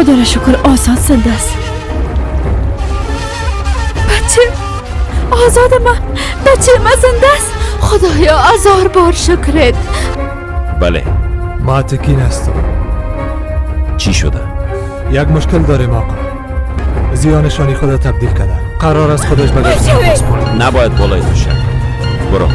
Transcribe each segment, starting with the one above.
خدا را شکر آزاد زنده است. بچه آزاد بچه ما زنده است. خدایا 1000 بار شکرت. بله. ما تکین هستم. چی شده؟ یک مشکل داریم آقا. زیا نشانی خدا تبدیل کرده. قرار است خودش به دست ما. نباید بالای تو شد. برو.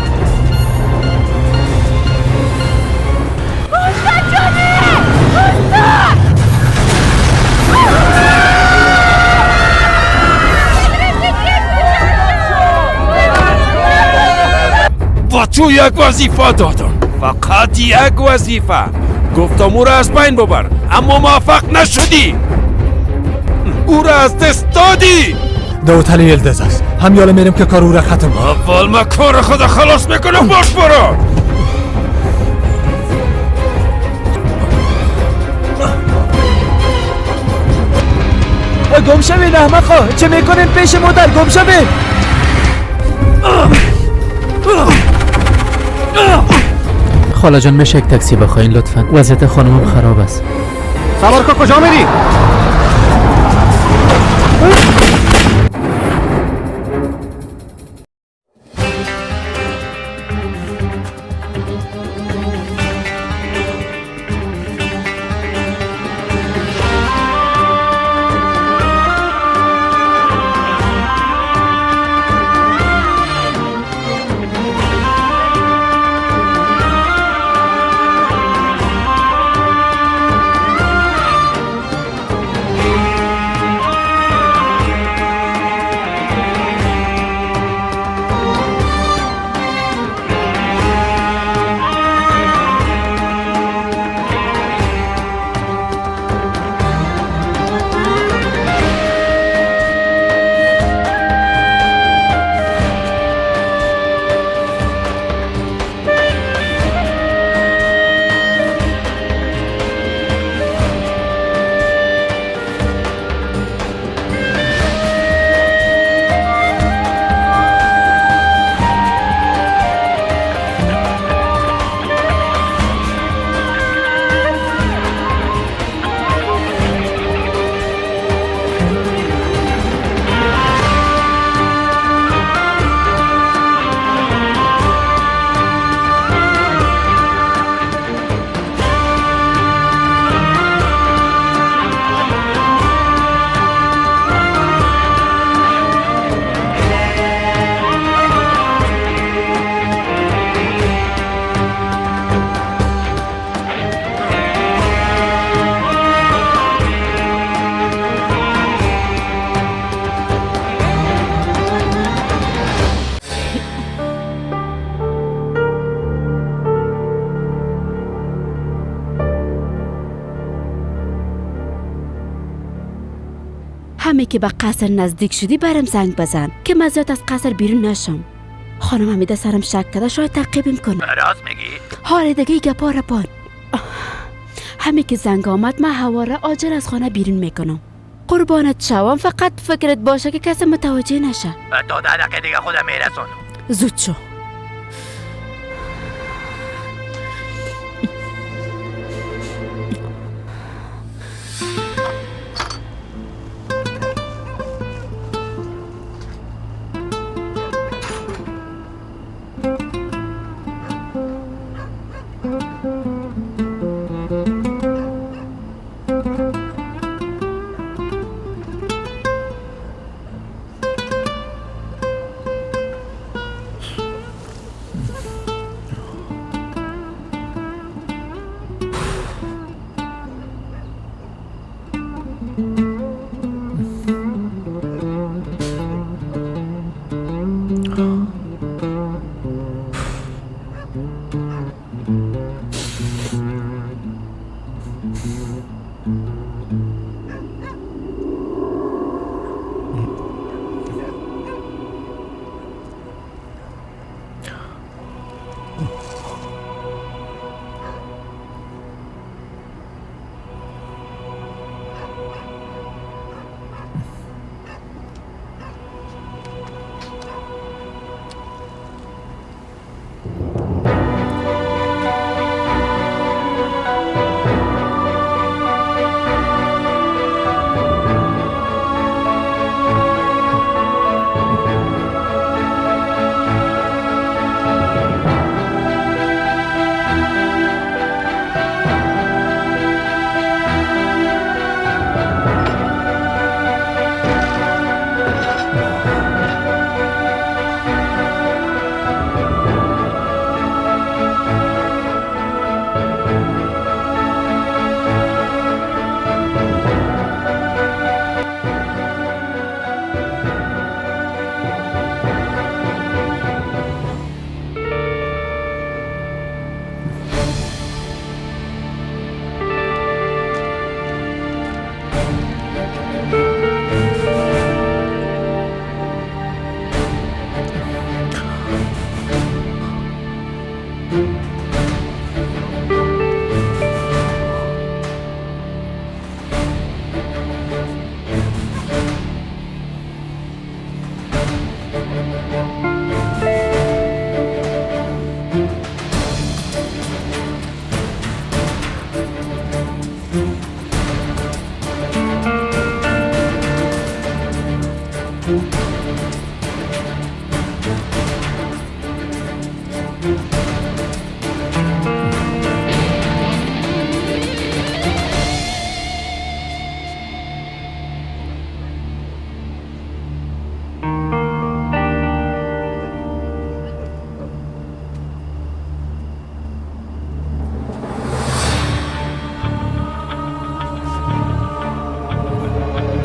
با تو یک وظیفه دادم، فقط یک وظیفه. گفتم او را از بین ببر، اما موفق نشدی. او را از دست دادی. داوود علی یلدز است. هم یالا میریم که کار او را ختم کنم. اول ما کار خدا خلاص میکنم. باش برو. گم شوین احمقا، چه میکنین پیش مادر؟ گم شوین. خاله جان میشه یک تاکسی بخواین لطفا؟ وضعیت خانمم خراب است. سوار کن. کجا میری؟ همه که به قصر نزدیک شدی برم زنگ بزن که من زیاد از قصر بیرون نشم. خانم حمیده سرم شک کرده، شاید تعقیبم کنه. راست میگی؟ حال دیگه گپا را پان. همه که زنگ آمد من هوا را عاجل از خانه بیرون میکنم. قربانت شوم، فقط فکرت باشه که کسی متوجه نشه. تا 10 دقیقه دیگه خودم میرسونم. زود شو.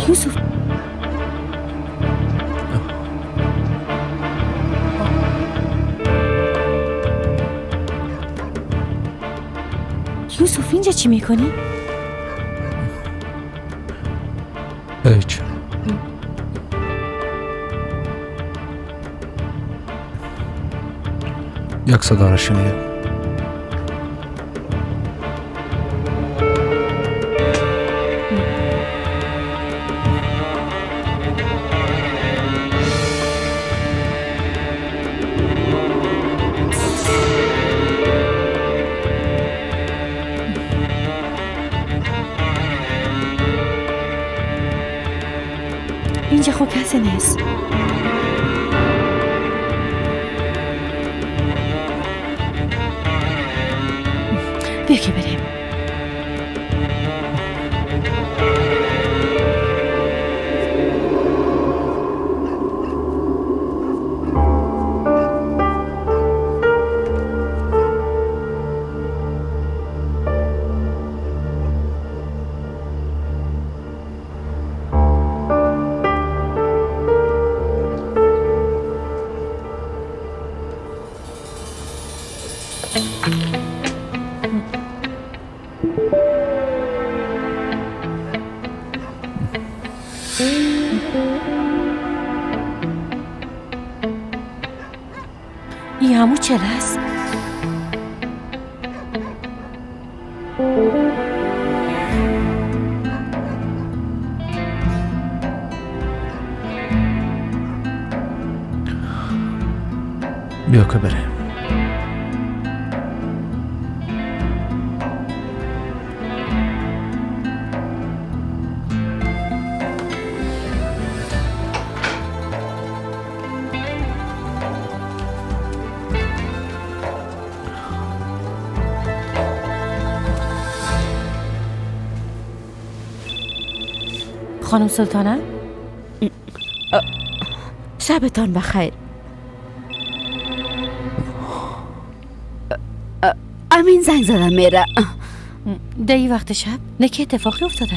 یوسف یوسف اینجا چی میکنی؟ هیچ. یک صدا را شنیدم. اینجا خوب کسی نیست. بیا که بریم. این همون چله است. بیا که بریم. خانم سلطانه؟ شبتان بخیر. امین زنگ زدم میره. در این وقت شب؟ نه که اتفاقی افتاده؟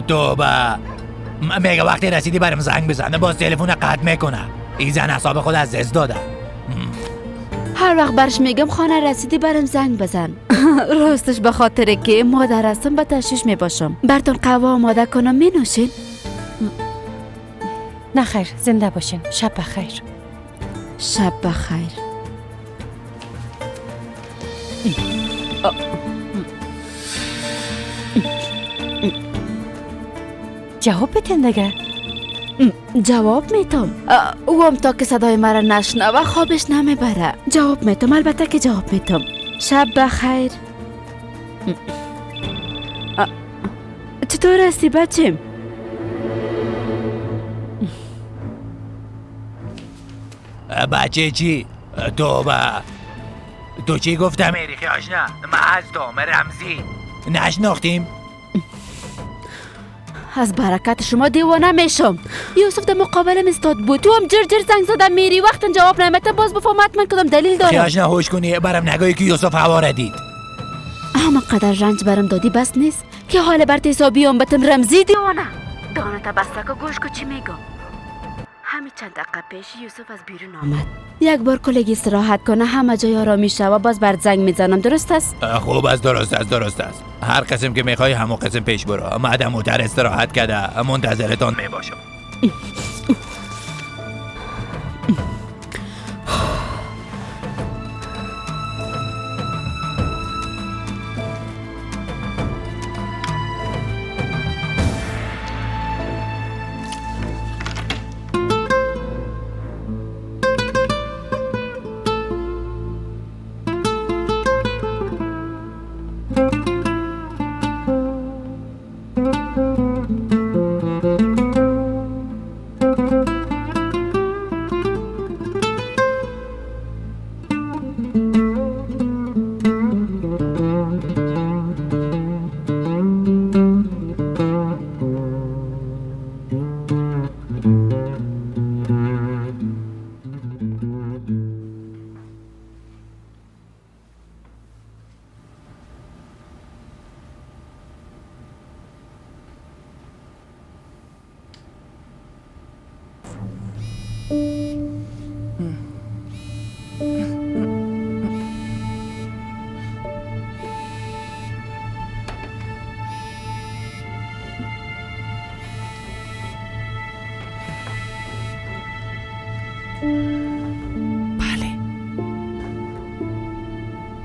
تو با میگه وقتی رسیدی برام زنگ بزنه باز تلفن قطع میکنه. این زن حساب خود از دست داده. هر وقت برش میگم خانه رسیدی برم زنگ بزن. راستش به خاطر که مادر هستم به تشویش میباشم. براتون قهوه آماده کنم می نوشین؟ نه خیر، زنده باشین. شب بخیر. شب بخیر. جواب بتین دیگه. جواب میتم. اوام تا که صدای مرا نشنوه خوابش نمیبره. جواب میتم، البته که جواب میتم. شب بخیر. چطور هستی بچم؟ بچه چی؟ تو چی گفتم ایریخی آشنا؟ من از دام رمزی نشناختیم؟ از برکت شما دیوانه میشم. یوسف در مقابلم استاد بود. تو هم جر زنگ زدم میری وقتا جواب نمیده. باز بفهم حتما کدام دلیل دارم. خیاشنا هوش کنی برام نگاهی که یوسف هوا دید. اما قدر رنج برم دادی بس نیست که حال برت حسابی هم بتم رمزی دیوانه. دانتا بسته که گوش که چی میگم. همین چند دقیقه پیش یوسف از بیرون آمد. یک بار کلگی استراحت کنه همه جای آرامی شد و باز برد زنگ میزنم. درست است؟ خوب است، درست است. هر قسم که میخوای همون قسم پیش برو. مادم موتر استراحت کرده منتظرتان میباشم. بله.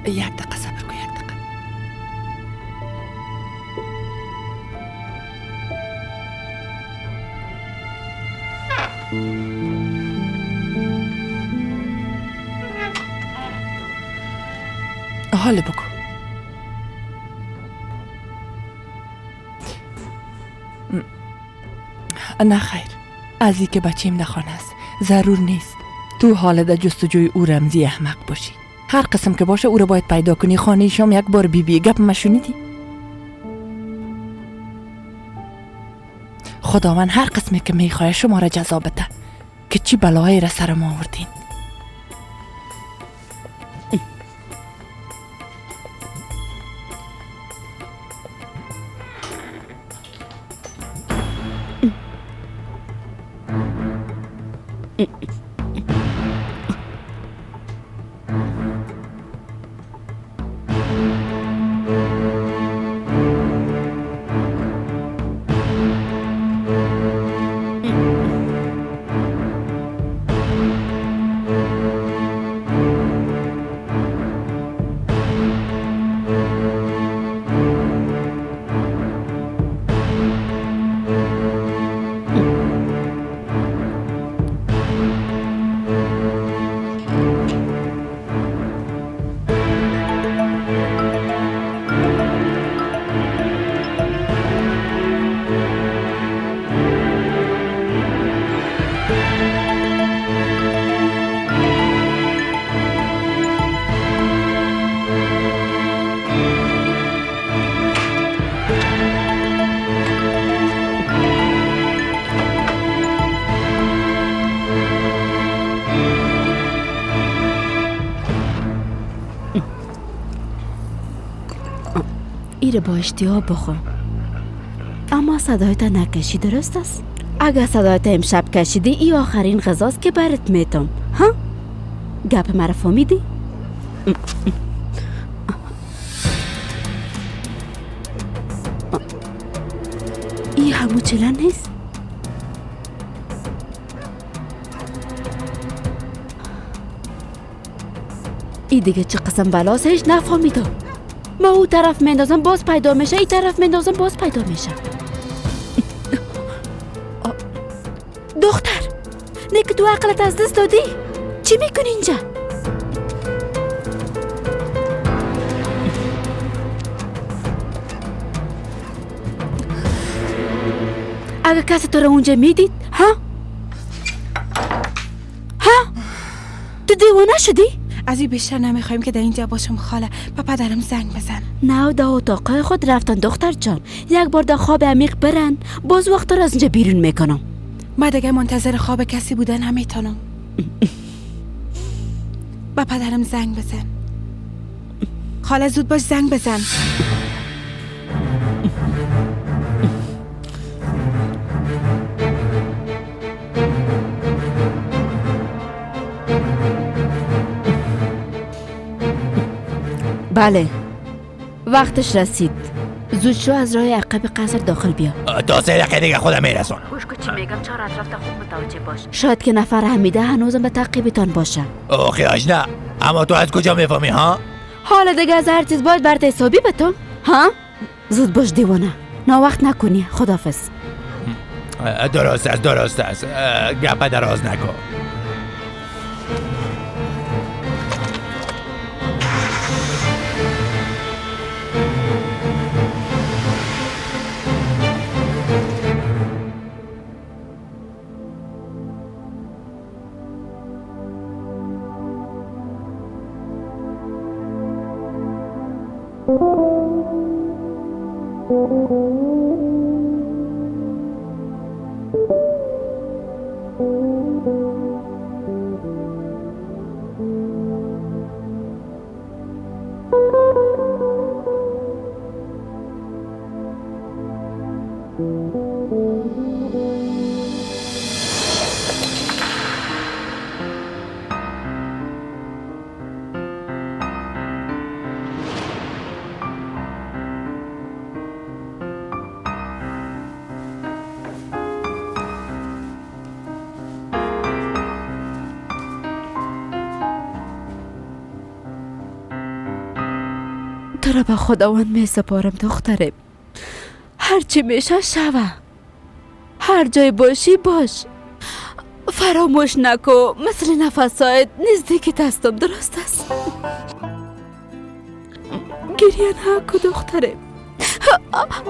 یک دقیقه صبر کن، یک دقیقه. حال بگو. نه خیر، از این که بچیم نخوانه است ضرور نیست تو حال در جستجوی او رمزی احمق باشی. هر قسم که باشه او رو باید پیدا کنی. خانه شام یک بار بی گپ ما شنیدی؟ خداوند هر قسمی که میخواه شما را جزا بده که چی بلایی را سر ما آوردین. ایره با اشتیاب بخور، اما صدایت نکشی، درست است؟ اگر صدایت امشب کشیدی ای آخرین غذاست که برات میتم. ها؟ گپ مرا فهمیدی؟ ای همو چلن نیست؟ ای دیگه چه قسم بلاست هیچ نفهمیدم. ما او طرف مندازم باز پیدا میشه، ای طرف مندازم باز پیدا میشه. دختر نه که تو عقلت از دست دادی؟ چی میکنی اینجا؟ اگه کسی تو رو اونجا میدید ها؟ تو دیوانه شدی؟ از این بیشتر نمیخوایم که در اینجا باشم خاله. با پدرم زنگ بزن. نه دا اتاقای خود رفتن دختر جان. یک بار دا خواب عمیق برن باز وقت رو از اینجا بیرون میکنم. ما دیگه منتظر خواب کسی بودن نمیتونم. با پدرم زنگ بزن خاله، زود باش زنگ بزن. بله وقتش رسید. زود شو از راه عقب قصر داخل بیا. تا 3 دقیقه دیگه خودم میرسون. گوش کن چی میگم، چهار اطراف تا خوب متوجه باش. شاید که نفر حمیده هنوزم به تعقیبتان باشه. خیاش نه، اما تو از کجا میفهمی ها؟ حالا دیگه از هر چیز باید برات حسابی بتم ها؟ زود باش دیوانه، وقت نکنی. خداحافظ. درست است گپ دراز نکن. تو را به خداوند می سپارم دخترم. هرچی میشه شوه. هر جای باشی باش. فراموش نکو مثل نفسایت نزدیک هستم، درست است؟ گریه نکو دخترم.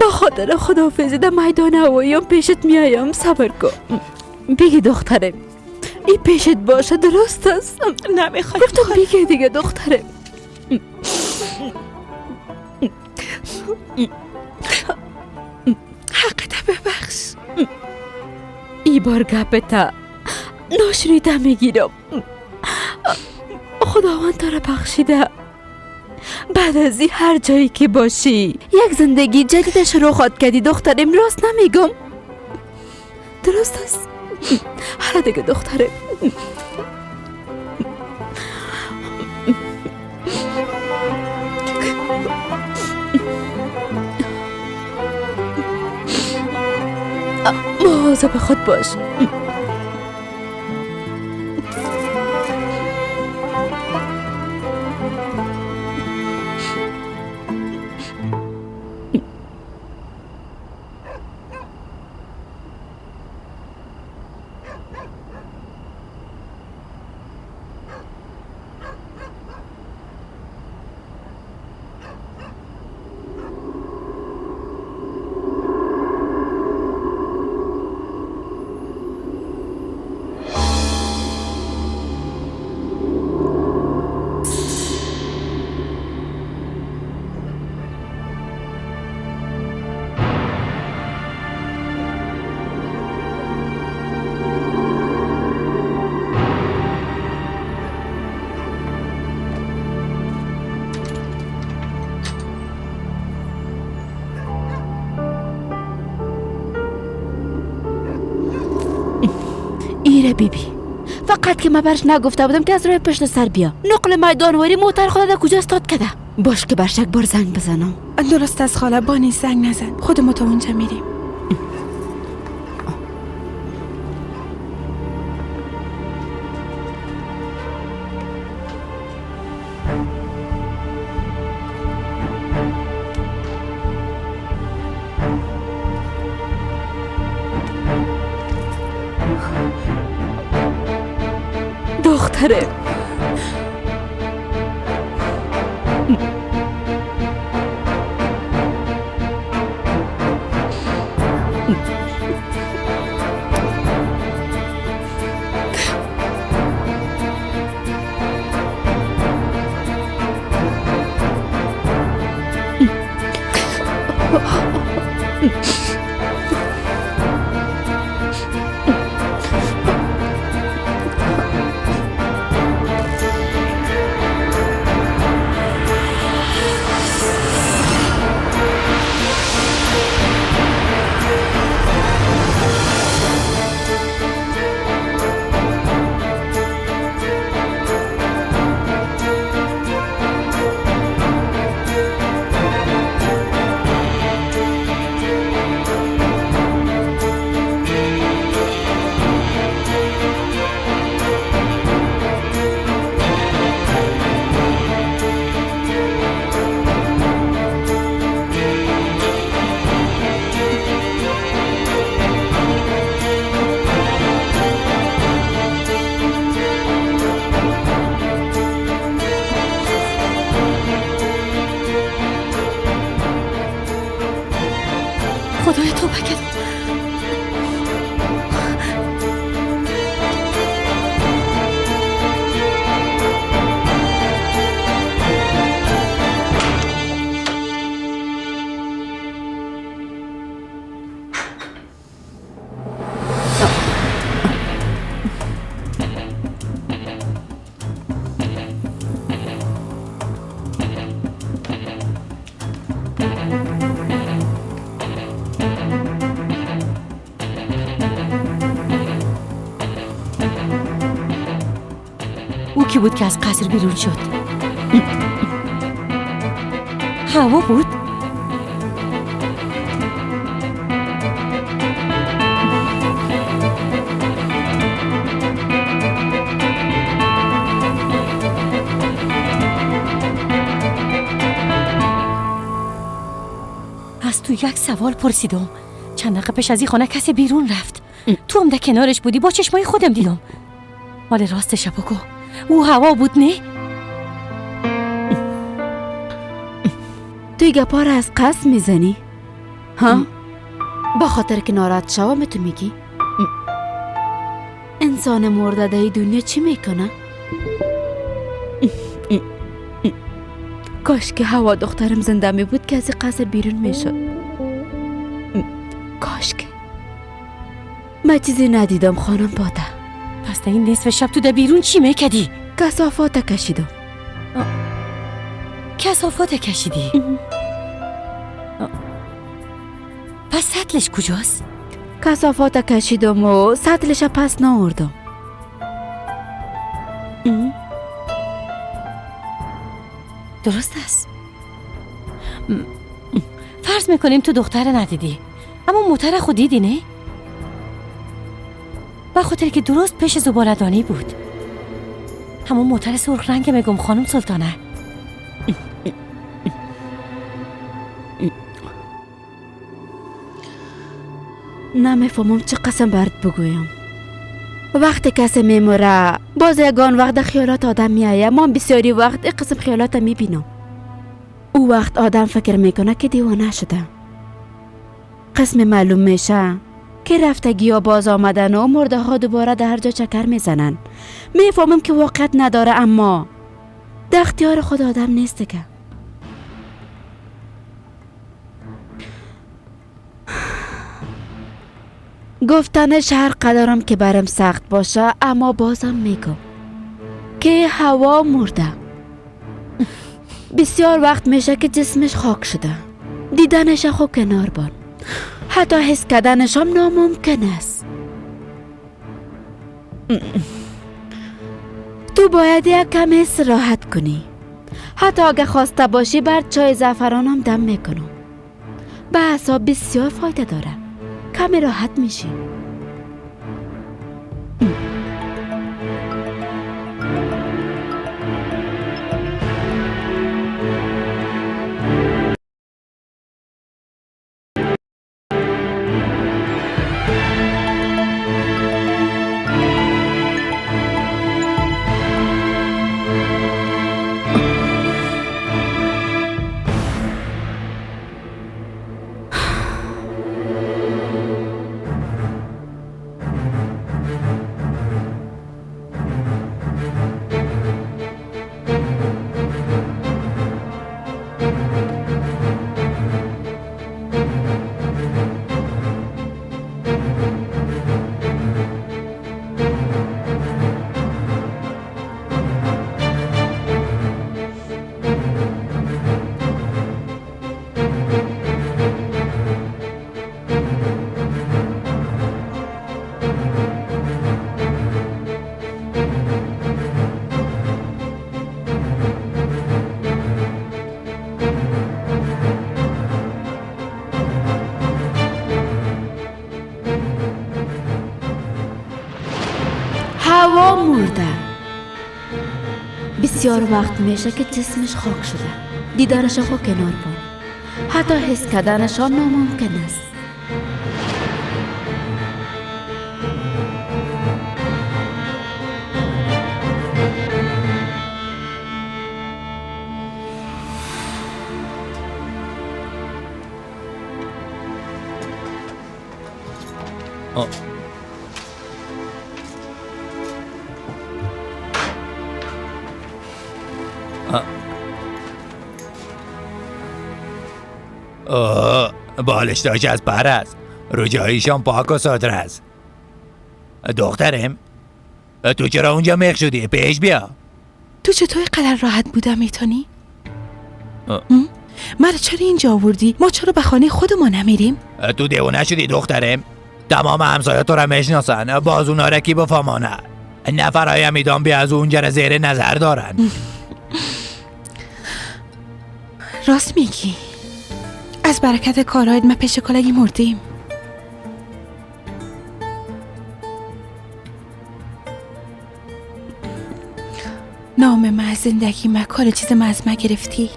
با خاطر خداحافظی در میدان هواییم پیشت میایم، صبر کن. بگی دخترم این پیشت باشه، درست است؟ نمیخواد گفتم بگی دیگه دخترم. حقت ببخش. ای بار گپتا ناشنیده میگیرم. خداوند تو را بخشیده. بعد از این هر جایی که باشی یک زندگی جدید شروع خواهد کردی دخترم، راست نمیگم؟ درست است؟ حالا دیگه دخترم. مواظب خود باش. ایره بیبی، فقط که من برش نگفته بودم که از روی پشت سر بیا. نقل میدانواری موتر خود در کجا استاد کده؟ باش که برش یک بار زنگ بزنم. درست از خاله، بانی زنگ نزن، خودمون تا اونجا میریم. دختره خدای تو بکن. او کی بود که از قصر بیرون شد؟ هوا بود؟ تو یک سوال پرسیدم. چند دقیقه پیش از این خانه کسی بیرون رفت. تو هم در کنارش بودی، با چشمای خودم دیدم. ولی راستش بگو، او هوا بود نه؟ توی گپا را از قصد میزنی؟ ها؟ با خاطر که ناراحت شوام تو میگی؟ انسان مرده در دنیا چی میکنه؟ کاش که هوا دخترم زنده می بود که از قصر بیرون میشد. کاش که من چیزی ندیدم خانم پاته. پس در این نصف شب تو در بیرون چی میکدی؟ کثافات کشیدم. کثافات کشیدی؟ پس سطلش کجاست؟ کثافات کشیدم و سطلش پس ناوردم. درست است. فرض میکنیم تو دختر ندیدی، اما موتر خود دیدی نه؟ به خاطر که درست پیش زباله‌دانی بود. همون موتر سرخ رنگ میگم خانم سلطانه. نمیفهمم چه قسم برات بگویم. وقتی کسی میموره باز یگان وقت خیالات آدم میایه. من بسیاری وقت این قسم خیالات میبینم. او وقت آدم فکر میکنه که دیوانه شده. قسم معلوم میشه که رفتگی ها باز آمدن و مرده ها دوباره در هر جا چکر میزنن. میفهمم که واقعیت نداره، اما در اختیار خود آدم نیست که. گفتنش هر قدرم که برم سخت باشه، اما بازم میگم که هوا مرده. بسیار وقت میشه که جسمش خاک شده. دیدنش خو کنار بان، حتی حس کردنش هم ناممکن است. تو باید یک کم استراحت کنی. حتی اگه خواسته باشی بر چای زعفران هم دم میکنم. به اعصاب بسیار فایده داره. کمی راحت میشی. هوا مرده. بسیار وقت میشه که جسمش خاک شده. دیدارش خو کنار بان، حتی حس کردنش هم ناممکن است. بالشتاش از پر است. رجاییشان پاک و سادر است. دخترم تو چرا اونجا میخ شدی؟ پیش بیا. تو چطور قدر راحت بودم میتونی؟ مرا چرا اینجا آوردی؟ ما چرا به خانه خودمان نمیریم؟ تو دیوانه شدی دخترم؟ تمام همسایه تو را میشناسن. باز اونا رکی بفهمانه. نفرهای میدان بیا از اونجا را زیر نظر دارن. راست میگی. از برکت کارهایت ما پیش کلگی مردیم. نام ما از زندگی ما کار چیز ما از ما گرفتی.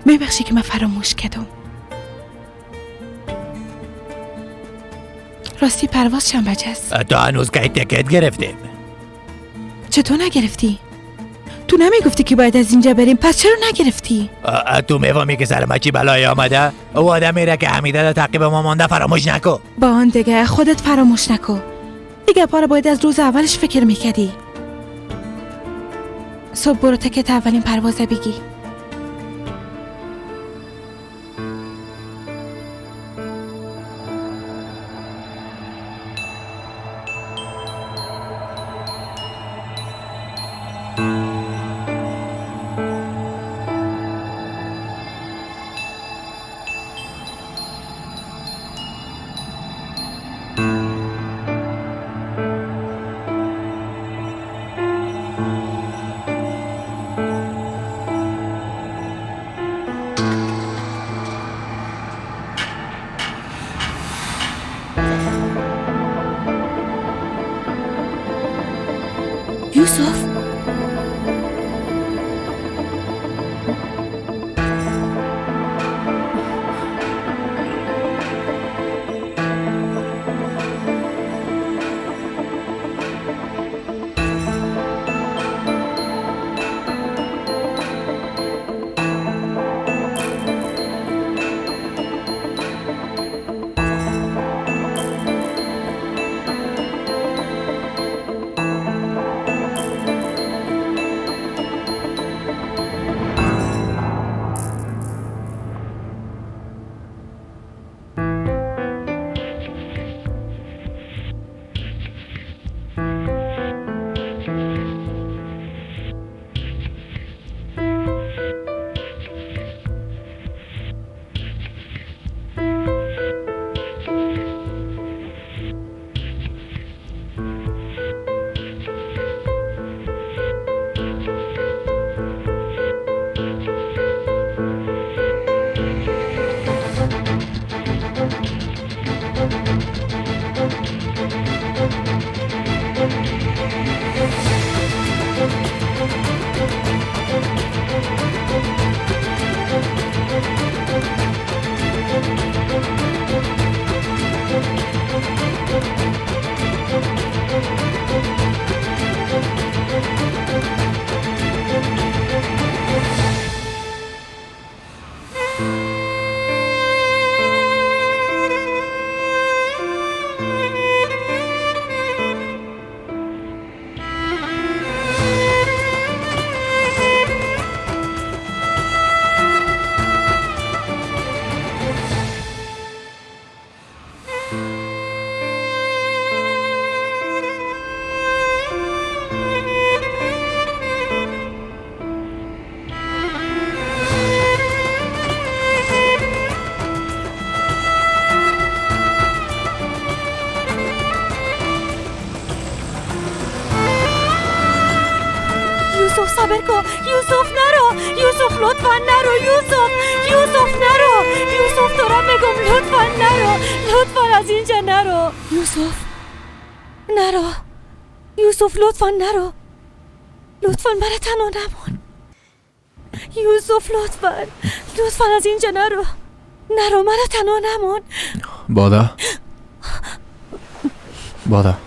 میبخشی که من فراموش کردم. راستی پرواز چند بجه است؟ تو هنوز که تکت گرفتیم. چطور نگرفتی؟ تو نمیگفتی که باید از اینجا بریم، پس چرا نگرفتی؟ تو میفهمی که سر ما چی بلایی آمده؟ او آدم میره که حمیده دا تعقیب ما مانده فراموش نکو. با آن دیگه خودت فراموش نکن. دیگه پارا باید از روز اولش فکر میکردی. صبح برو تکت اولین پروازه بگی. یوسف صبر کن. یوسف نرو. یوسف لطفا نرو. یوسف نرو. یوسف دارم میگم لطفا نرو. لطفا از اینجا نرو. یوسف نرو. یوسف لطفا نرو. لطفا برای تنها نمون. یوسف لطفا از اینجا نرو. مرا تنها نمون. بادا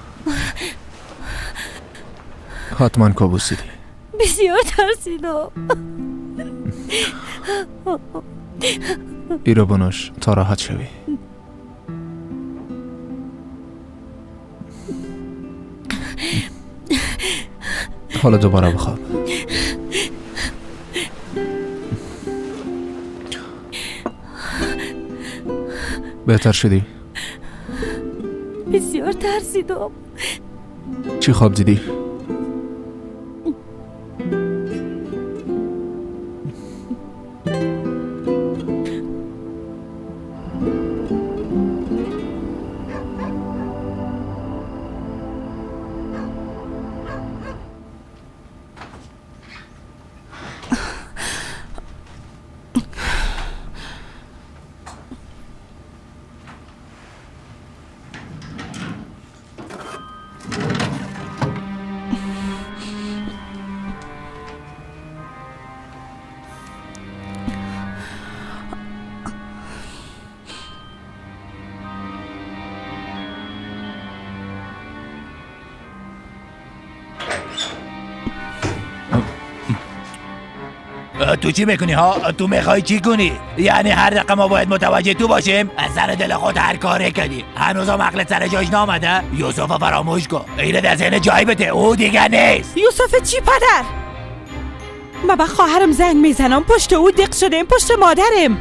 حتما کابوسیدی. بسیار ترسیدم. ایرو بنوش تا راحت شوی. حالا دوباره بخواب. بهتر شدی؟ بسیار ترسیدم. چی خواب دیدی؟ تو چی میکنی ها؟ تو میخوای چی کنی؟ یعنی هر دقیقه ما باید متوجه تو باشیم؟ از سر دل خود هر کاری کنی. هنوز هم عقلت سر جاش نامده؟ یوسف فراموش کن. اینو در ذهن جای بده. او دیگه نیست. یوسف چی پدر؟ من به خواهرم زنگ میزنم، پشت او دق شدیم، پشت مادرم.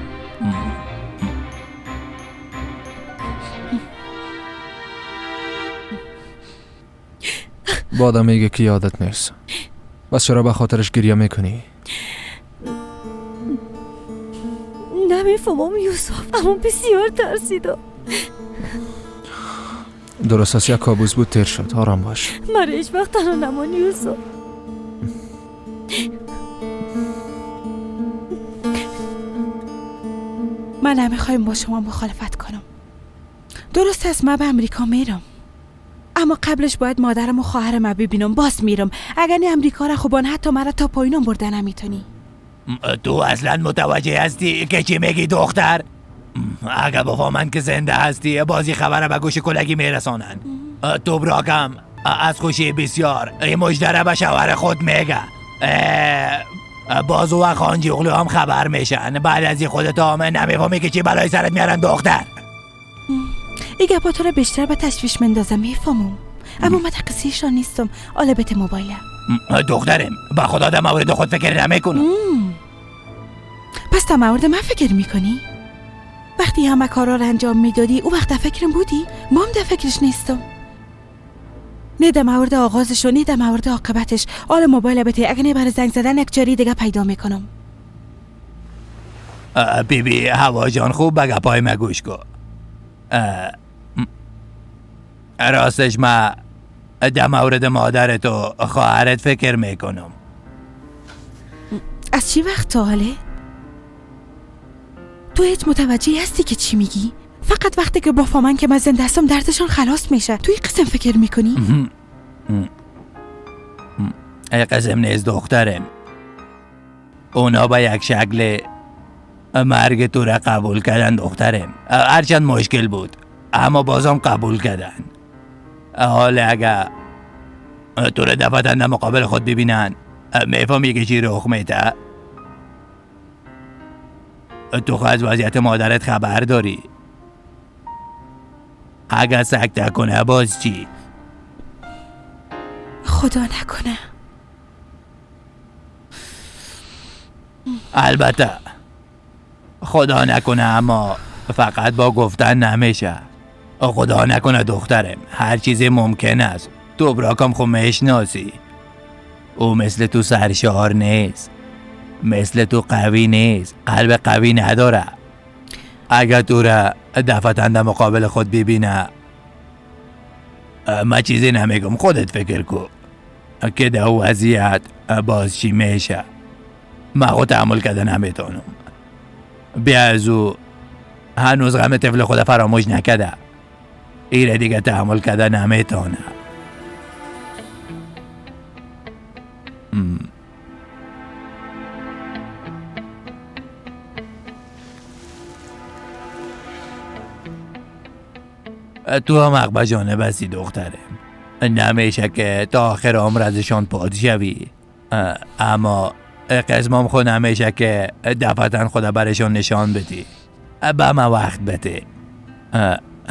با آدم میگه که یادت نیست. بس چرا به خاطرش گریه میکنی؟ نمیفهمم یوسف، اما بسیار ترسیدم. درست است یک کابوس بود، تیر شد. آرام باش. من هیچ وقت تنها نمان یوسف. من نمیخوایم با شما مخالفت کنم. درست است من به امریکا میرم، اما قبلش باید مادرم و خواهرم ببینم. باز میرم. اگر نه امریکا را خوبان حتی مرا تا پایینم برده نمیتونی. تو اصلا متوجه هستی که چی میگی دختر؟ اگه بفهمن که زنده هستی بازی خبره به گوش کلگی میرسانن. تو براکم از خوشی بسیار این مجدره به شوهر خود میگه. بازو و خانجی اغلو هم خبر میشن. بعد از این خودت هم نمیفهمی که چی بلای سرت میارن دختر. ایگه با تو را بیشتر به تشویش مندازم میفهمم، اما من در قصیشان نیستم. آلبت موبایلم. دخترم با خدا در مورد خود فکر نمیکنم. پس در مورد من فکر میکنی؟ وقتی همه کارا را انجام میدادی او وقت در فکرم بودی؟ ما هم در فکرش نیستم. نه در مورد آغازش و نه در مورد عاقبتش. آل موبایل بته، اگه نه برای زنگ زدن یک جاری دیگه پیدا میکنم. بیبی هوا جان خوب بگه پای ما گوش کن. راستش ما در مورد مادرت و خواهرت فکر میکنم. از چی وقت تا حاله؟ تو هیچ متوجه هستی که چی میگی؟ فقط وقتی که بفهمن که من زنده هستم دردشان خلاص میشه. توی قسم فکر میکنی؟ ای قسم نیست دخترم. اونا با یک شکل مرگ تو را قبول کردن دخترم. هرچند مشکل بود اما بازم قبول کردن. حالا اگه تو را دفتن در مقابل خود ببینن میفهمی که چی رخ میده. تو از وضعیت مادرت خبر داری. اگه سکته کنه باز چی؟ خدا نکنه. البته خدا نکنه، اما فقط با گفتن نمیشه. خدا نکنه دخترم، هر چیزی ممکن است. تو براکم خو میشناسی. او مثل تو سرشار نیست، مثل تو قوی نیست، قلب قوی نداره. اگر تو را دفتن در مقابل خود ببینه من چیزی نمیگم، خودت فکر کن که در وضعیت باز چی میشه. من خود تحمل کرده نمیتونم. بیا از او هنوز غم طفل خود فراموش نکده. ایره دیگه تحمل کرده نمیتونه. تو هم حق به جانب هستی دخترم. نمیشه که تا آخر عمر ازشان پاد شوی، اما قسمم خود نمیشه که دفتن خدا برشان نشان بدی. به من وقت بده،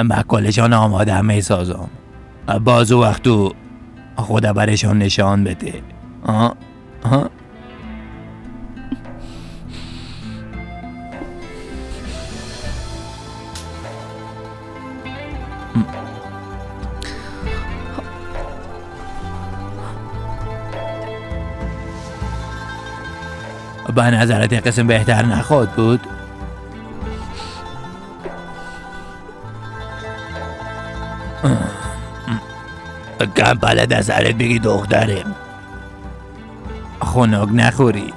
من کلشان آماده می سازم. بازو وقت تو خدا برشان نشان بده. به نظرت این قسم بهتر نخواهد بود؟ کم بلد از سرت بگی دخترم. خنک نخوری.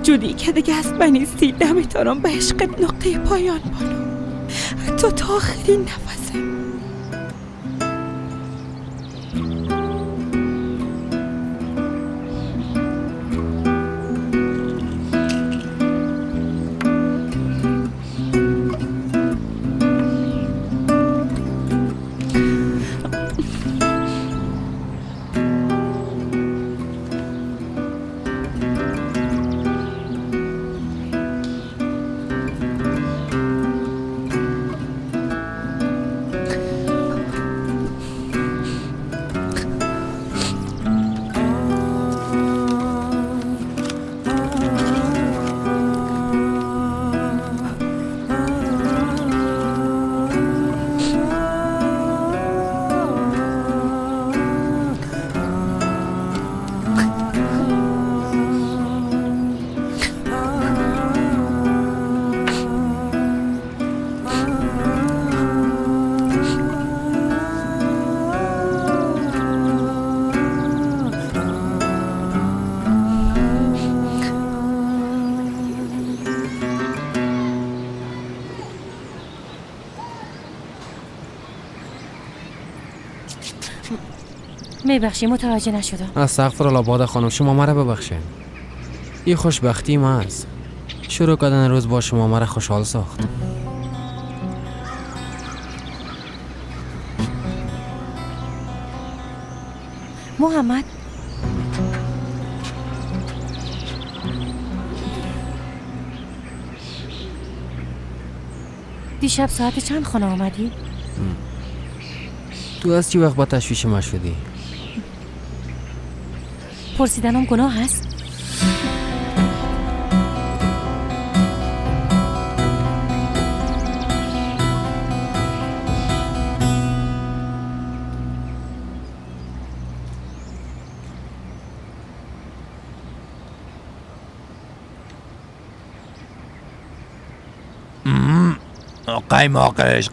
وجودی که دیگه از من نیستی نمیتونم به عشقت نقطه پایان بانم حتی تا آخرین نفسم. میبخشی متوجه نشدم. استغفرالله باده خانم، شما مرا ببخشید. این خوشبختی ما است. شروع کردن روز با شما مرا خوشحال ساخت. محمد دیشب ساعت چند خانه آمدی؟ تو از چی وقت با تشویش ما شدی؟ پرسیدنم گناه هست؟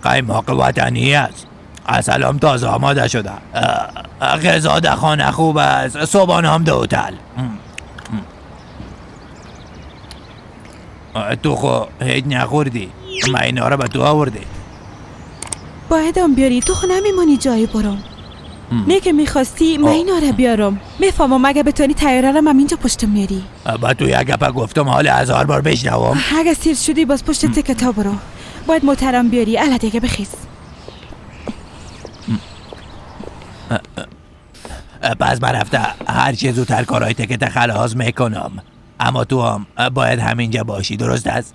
قیماق وطنی است. اصلام تازه آماده شده. غذا در خانه خوب است. صبحانه هم در هتل. تو خو هیچ نخوردی. من اینا رو به تو آورده. بایدم بیاری، تو خو نمیمونی جایی برم. نه که میخواستی من اینا رو بیارم. میفهمم اگه بتونی تیاره رو من اینجا پشتم میاری. با تو یک گپ گفتم حال 1000 بار بشنوم. اگه سیر شدی باز پشت تکتا برو. باید محترم بیاری، الا دیگه بخیز. پس من رفته هر چه زودتر کارهای تکت خلاص میکنم. اما تو هم باید همینجا باشی، درست است؟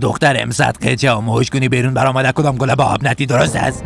دخترم صدقه چه هم هوش کنی بیرون برآمده کدام گله با آب نتی، درست است؟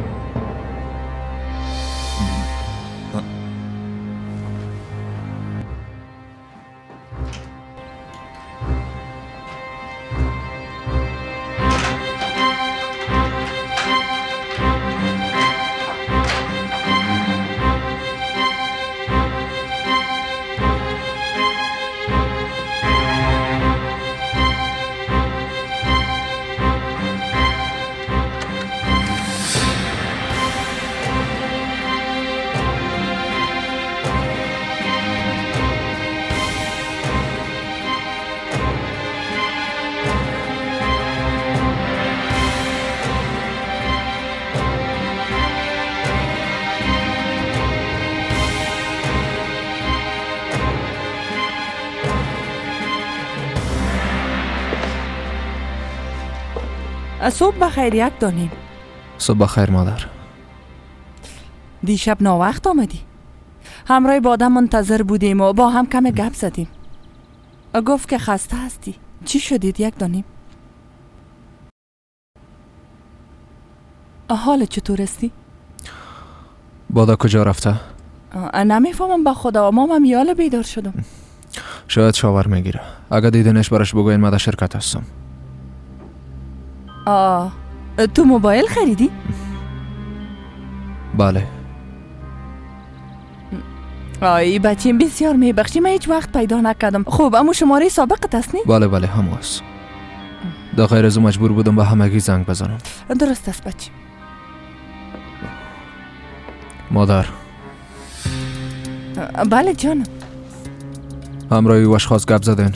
صبح بخیر یک دانیم. صبح بخیر مادر. دیشب ناوقت آمدی. همراه با آدم منتظر بودیم و با هم کم گپ زدیم. گفت که خسته هستی. چی شدید یک دانیم؟ حال چطور استی؟ بادا کجا رفته؟ نمیفهمم به خدا، ما هم یال بیدار شدم. شاید شاور میگیره. اگه دیدنش برش بگوین من در شرکت هستم. تو موبایل خریدی؟ بله. ای بچیم بسیار میبخشی، من هیچ وقت پیدا نکردم. خوب امو شماره سابقت است نی؟ بله همو است. در غیر از مجبور بودم به همگی زنگ بزنم. درست است بچیم. مادر. بله جانم. همراه او اشخاص گپ زدن؟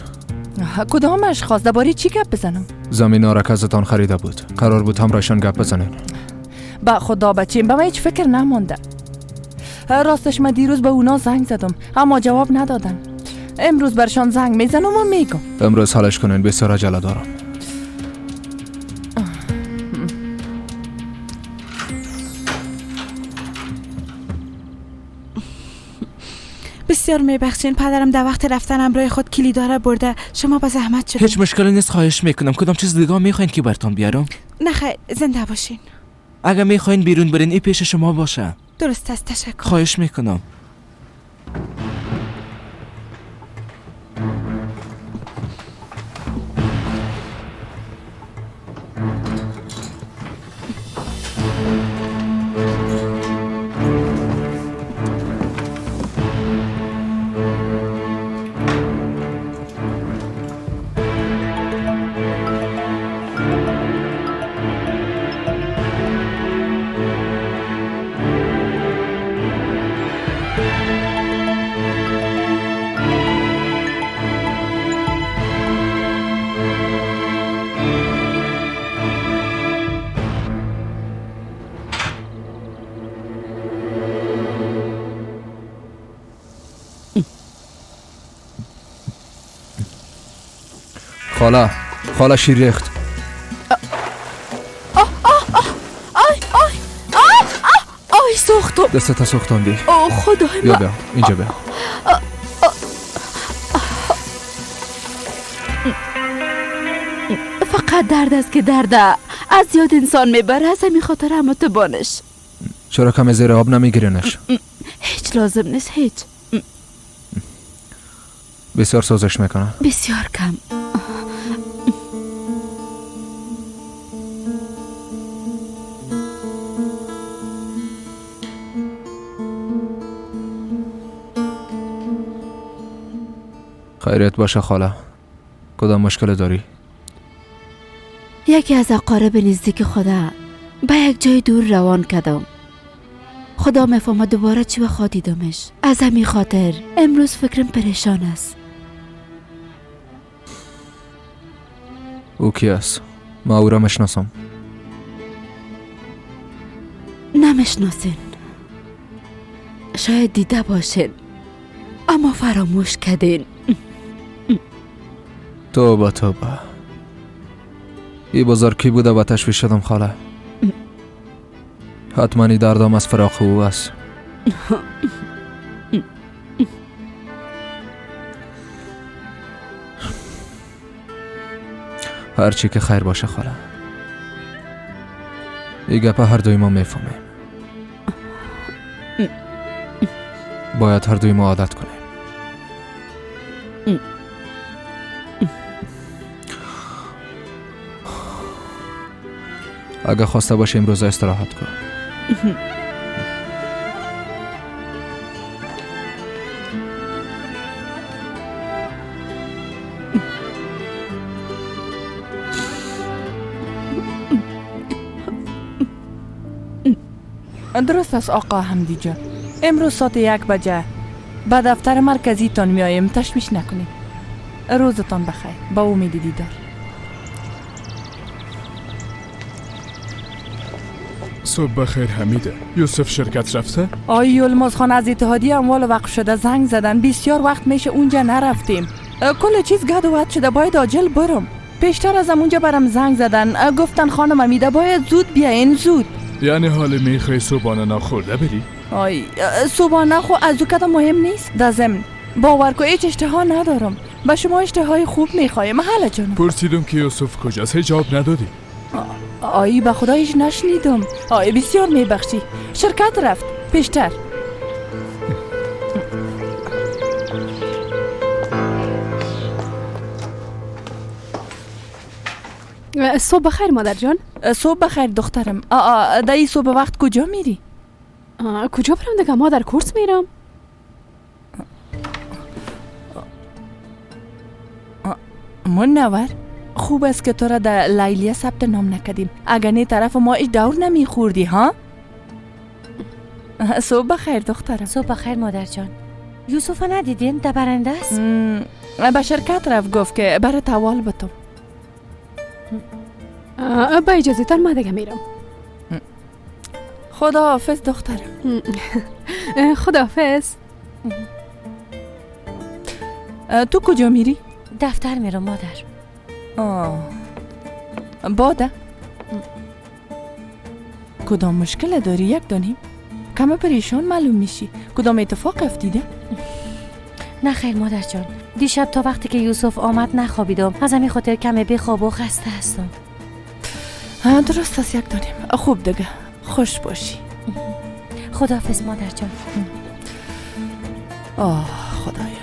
کدام اشخاص؟ درباره چی گپ بزنم؟ زمین ها را که ازتان خریده بود. قرار بود همراهشان گپ بزنین. با خدا بچیم به من هیچ فکر نمانده. راستش من دیروز به اونا زنگ زدم اما جواب ندادن. امروز برشان زنگ میزنم و میگم. امروز حالش کنین، بسیار عجله دارم. بسیار میبخشین، پدرم در وقت رفتن همراه خود کلیدا برده. شما با زحمت شدید. هیچ مشکلی نیست، خواهش میکنم. کدام چیز دیگه میخواین که براتون بیارم؟ نه خیر، زنده باشین. اگه میخواین بیرون برین این پیش شما باشه. درست است، تشکر. خواهش میکنم. خاله شیر ریخت. آی سوختم. دستت سوختاندی. خدای بیا من. بیا اینجا بیا. فقط درد است که درده از یاد انسان میبره. از همین خاطر هم تو بانش. چرا کم زیر آب نمیگیرنش؟ هیچ لازم نیست، هیچ. بسیار سوزش میکنه. بسیار کم. خیریت باشه خاله. کدام مشکل داری؟ یکی از اقارب نزدیک خدا به یک جای دور روان کردم. خدا میفهمه دوباره چی بخواد دیدمش. از همین خاطر امروز فکرم پریشان است. او کی است؟ ما او را مشناسم. نمیشناسین. شاید دیده باشین اما فراموش کردین. توبه ای بزرگ کی بوده و تشویش شدم خاله. حتما ای دردم از فراق او است. هرچی که خیر باشه خاله. ای گپه هر دوی ما میفهمیم. باید هر دوی ما عادت کنیم. اگه خواسته باشه امروز استراحت کن. درست است آقا حمدی جان. امروز ساعت 1 بجه به دفتر مرکزی تان میایم. تشویش نکنید. روزتان بخیر. با امید دیدار. صبح بخیر حمیده. یوسف شرکت رفته؟ آی یلماز خان از اتحادیه اموال وقف شده زنگ زدن. بسیار وقت میشه اونجا نرفتیم. کل چیز گد و ود شده. باید عاجل برم. پیشتر از اونجا برام زنگ زدن. گفتن خانم امیده باید زود بیاین زود. یعنی حال میخوای صبحانه نخورده بری؟ آی صبحانه خو از او کدام مهم نیست. در ضمن باور کو هیچ اشتها ندارم. به شما اشتهای خوب میخوایم. حالا جانم پرسیدم که یوسف کجاست، جواب ندادی. آی به خدا هیچ نشنیدم. آی بسیار میبخشی. شرکت رفت پیشتر. صبح بخیر مادر جان. صبح بخیر دخترم. دایی صبح وقت کجا میری؟ کجا برم دیگه مادر؟ کورس میرم. منور خوب است که تو را در لیلیه ثبت نام نکردیم. اگر نه طرف ما ایش دور نمیخوردی ها. صبح بخیر دخترم. صبح بخیر مادر جان. یوسف ندیدین؟ در برنده است. به شرکت رفت گفت که برای توال بتم. با اجازه تان ما دیگه میرم. خدا حافظ دخترم. خدا حافظ. تو کجا میری؟ دفتر میرم مادر. باده کدام مشکل داری؟ یک دانیم کم پریشان معلوم میشی. کدام اتفاق افتیده؟ نه خیر مادر جان. دیشب تا وقتی که یوسف آمد نخوابیدم. از همین خاطر کم بخواب و خسته هستم. درست است یک دانیم. خوب دیگه خوش باشی. خداحافظ مادر جان. خدایا.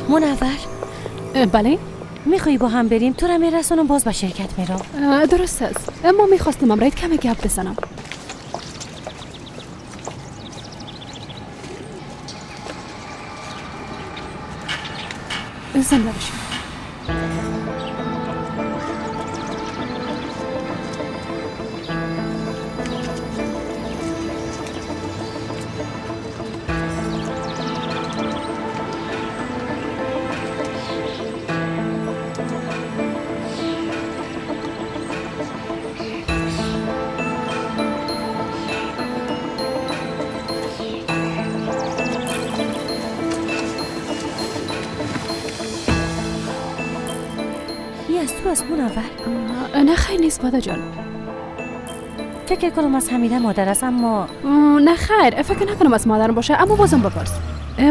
منور. بله؟ میخوایی با هم بریم؟ تو را میرسونم باز به شرکت میرم. درست است. اما میخواستم امرایت کمی گپ بزنم. زنده باشی. از تو از منور؟ نه خیر نیست بادا جان. فکر کنم از حمیده مادر است، اما نه خیر فکر نکنم از مادرم باشه، اما بازم بپرس.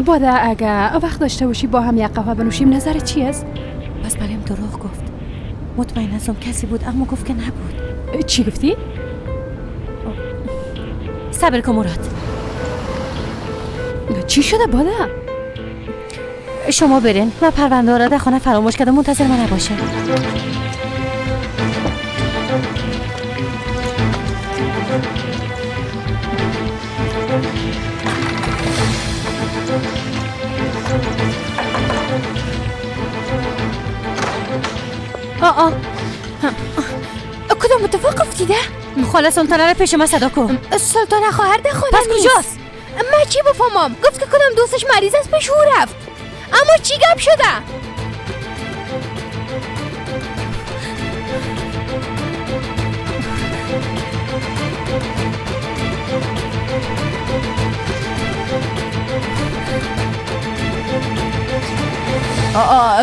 بادا اگه وقت داشته باشی با هم یک قهوه بنوشیم نظرت چی است؟ بس برایم دروغ گفت. مطمئن هستم کسی بود اما گفت که نبود. چی گفتی؟ صبر کن مراد. چی شده بادا؟ شما برین و پرونده را در خانه فراموش کرده، منتظر من نباشه. کدام اتفاق افتیده؟ خاله سلطانه را پیش ما صدا کن. سلطانه خواهر ده خانه پس کجاست؟ من چی بفهمم؟ گفت که کدام دوستش مریض است پیش او رفت. اما چی گپ شده؟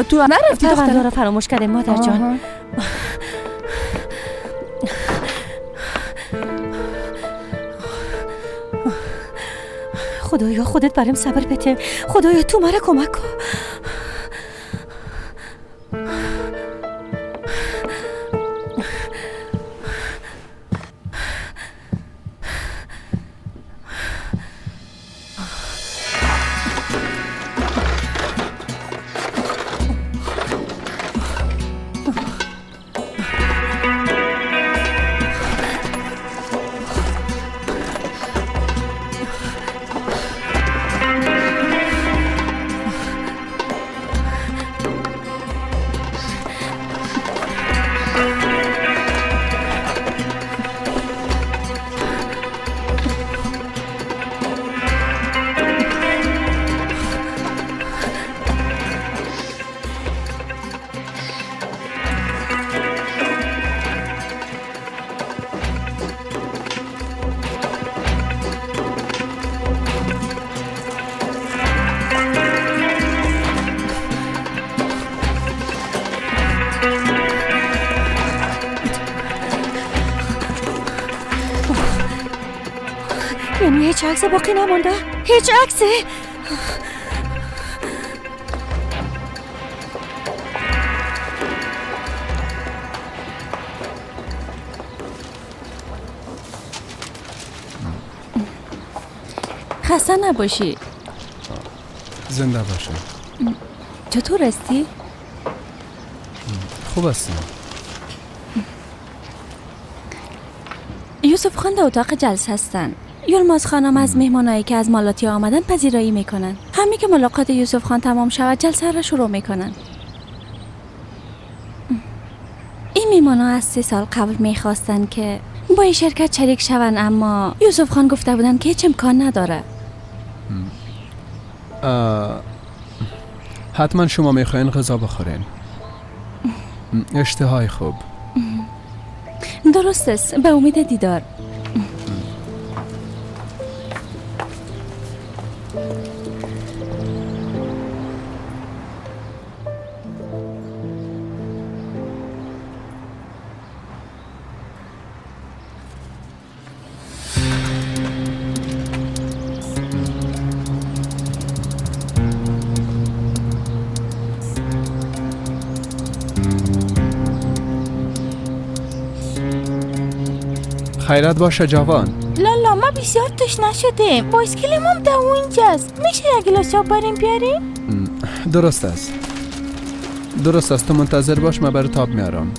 تو نرفتی دختر را فراموش کردیم مادر جان. خدایا خودت برام صبر بده. خدایا تو مرا کمک کن. یعنی هیچ عکس باقی نمونده؟ هیچ عکسی؟ خسته نباشی. زنده باشه. چطور هستی؟ خوب هستم. یوسف خان در اتاق جلسه هستن. یلماز خانم از مهمانایی که از مالاتیا آمدن پذیرایی میکنن. همین که ملاقات یوسف خان تمام شود جلسه را شروع میکنن. این مهمانا از 3 سال قبل میخواستن که با این شرکت شریک شون، اما یوسف خان گفته بودن که هیچ امکان نداره. حتما شما میخواین غذا بخورین. اشتهای خوب. درست است. به امید دیدار. خیرت باشه جوان. لالا ما بسیار تشنه شدیم. بایسکلمون در اونجاست. میشه یک گلاس آب بریم بیاریم؟ درست است. درست است. تو منتظر باش، من برای تاب میارم.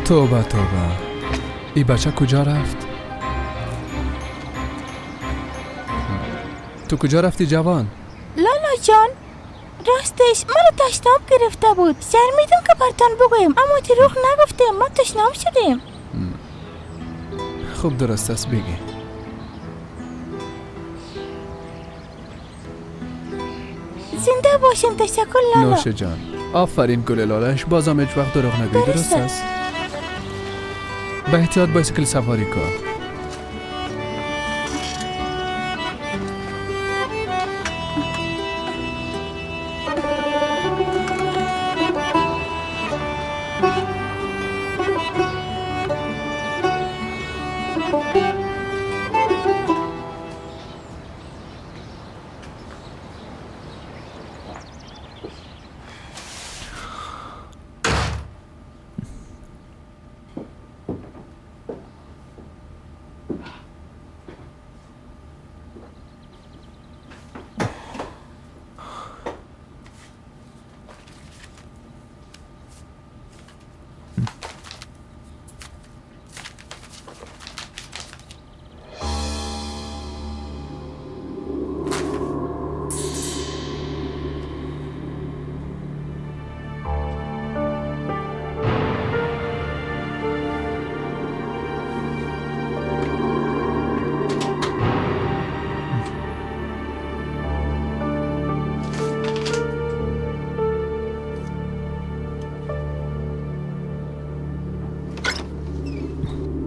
توبه توبه، ای بچه کجا رفت؟ تو کجا رفتی جوان؟ لالا جان، راستش مرا تشناب گرفته بود. شرمیدم که برتان بگویم، اما دروغ نگفتم. ما تشناب شدیم. خوب درست است بگی. زنده باشین. تشکر لالا. نوش جان. آفرین گل لالش، بازم هیچ وقت دروغ نگوی. درست است. به احتیاط بایسکل سواری کن.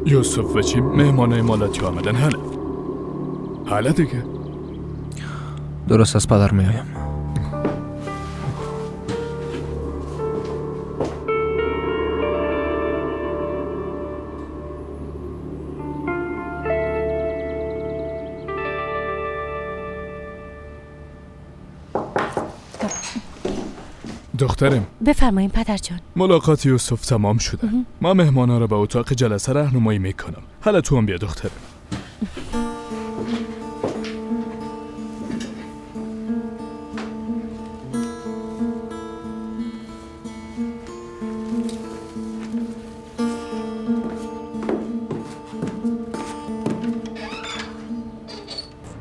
یوسف و چی مهمانای مالاتی آمدن؟ حالا دیگه درست از پدر میایم. دخترم بفرمایید پدر جان. ملاقات یوسف تمام شده. ما مهمانا رو به اتاق جلسه راهنمایی میکنم. حالا تو هم بیا دخترم.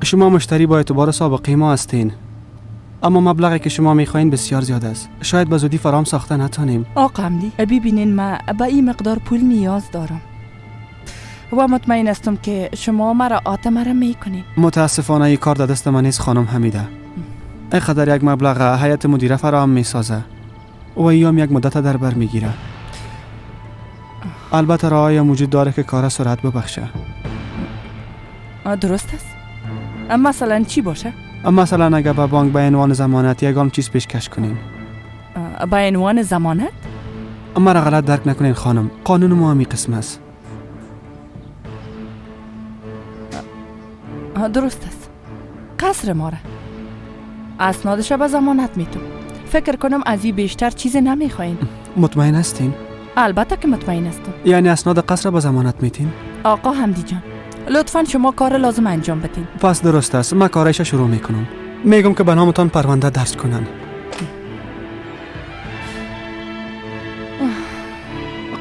شما مشتری با اعتبار سابقه ما هستین، اما مبلغی که شما میخواین بسیار زیاد است. شاید به زودی فرام ساخته نتونیم. آقا حمدی، ببینین من به این مقدار پول نیاز دارم و مطمئن هستم که شما مرا آتمره میکنین. متاسفانه این کار در دست من نیست خانم حمیده. اینقدر یک مبلغ هیئت مدیره فراهم میسازه و ایام یک مدت در بر میگیره. البته راهی موجود داره که کار سرعت ببخشه. درست است. مثلا چی باشه؟ مثلا اگر به بانک به عنوان ضمانت یگان چیز پیشکش کنیم. به عنوان ضمانت؟ مرا غلط درک نکنین خانم، قانون ما همی قسم است. درست است. قصر ما را اسنادش به ضمانت میتون. فکر کنم از این بیشتر چیزی نمیخواین. مطمئن هستین؟ البته که مطمئن هستم. یعنی اسناد قصر به ضمانت میتین؟ آقا حمدی جان، لطفاً شما کار لازم انجام بدین. پس درست است، من کارایش شروع میکنم. میگم که به نامتان پرونده درج کنن.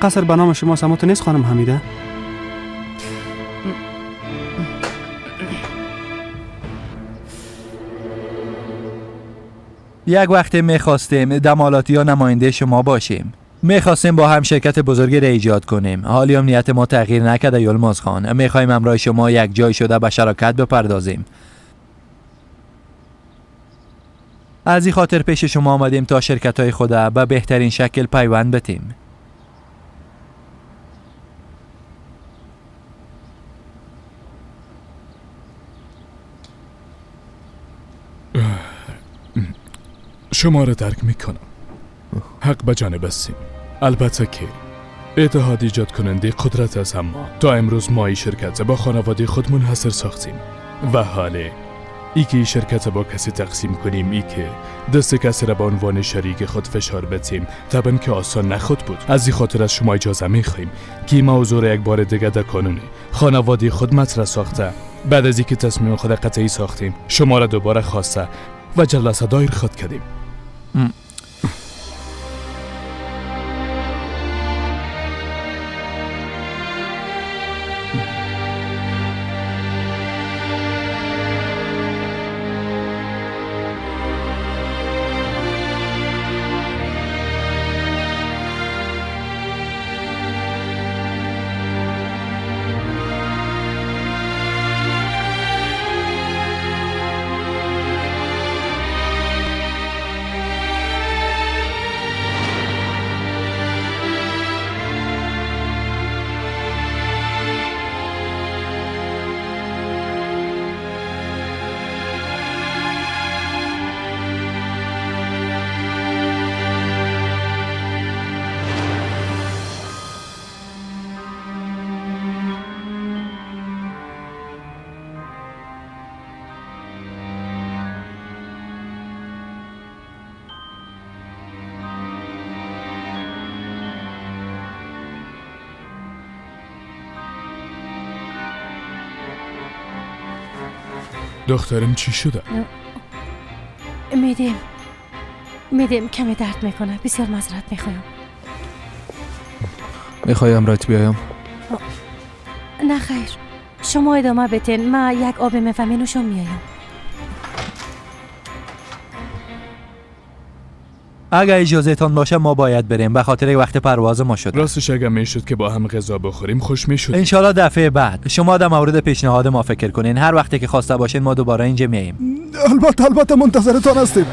قصر به نام شما سمت نیست خانم حمیده؟ یک وقت میخواستیم دمالاتی ها نماینده شما باشیم. میخواستیم با هم شرکت بزرگی را ایجاد کنیم. حالی هم نیت ما تغییر نکرده یلماز خان. میخوایم همراه شما یک جای شده به شراکت بپردازیم. از این خاطر پیش شما آمدیم تا شرکت های خود به بهترین شکل پیوند بتیم. شما را درک میکنم. حق به جانب هستیم. البته که اتحاد ایجاد کننده قدرت است، اما تا امروز ما این شرکت با خانواده خود منحصر ساختیم و حاله ای که این شرکت با کسی تقسیم کنیم، ای که دست کسی را به عنوان شریک خود فشار بدیم طبعا که آسان نخود بود. از این خاطر از شما اجازه میخوایم که این موضوع را یک بار دیگه در کانون خانواده خود مطرح ساخته. بعد از اینکه تصمیم خود قطعی ساختیم شما را دوباره خواسته و جلسه دایر خود کردیم. دخترم چی شده؟ میدیم کمی درد میکنه. بسیار معذرت میخوایم. میخوایم رایت بیایم؟ نه خیر، شما ادامه بتین. ما یک آب میوه نوشم میایم. اگه اجازه تان باشه ما باید بریم به خاطر وقت پرواز ما شد. راستش اگه میشد که با هم غذا بخوریم خوش میشد. انشالله دفعه بعد. شما در مورد پیشنهاد ما فکر کنین. هر وقتی که خواسته باشین ما دوباره اینجا میاییم. البته منتظرتان هستیم.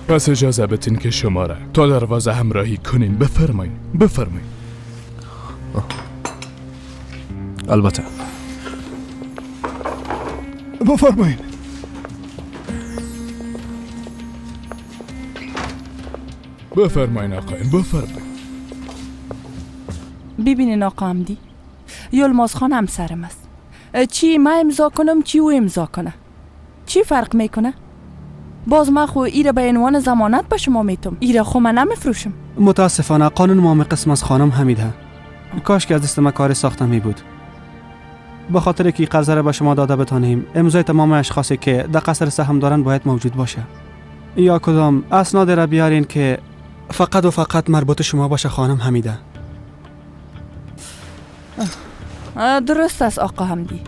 پس اجازه بتین که شما را تا دروازه همراهی کنین. بفرمایین. البته. بفرمایین. بفرمایین آقایان، بفرمایین. ببینین آقا حمدی، یلماز خان همسرم است. چی من امضا کنم چی او امضا کنه، چی فرق میکنه؟ باز من خو ایره به عنوان ضمانت به شما میتم. ایره خو من نمیفروشم. متاسفانه قانون ما قسم از خانم حمیده. کاش که از دست ما کار ساخته می بود. به خاطر که قرضه را به شما داده بتانیم امضای تمام اشخاصی که در قصر سهم دارن باید موجود باشه. یا کدام اسناد را بیارین که فقط و فقط مربوط شما باشه خانم حمیده. درست است آقا حمدی.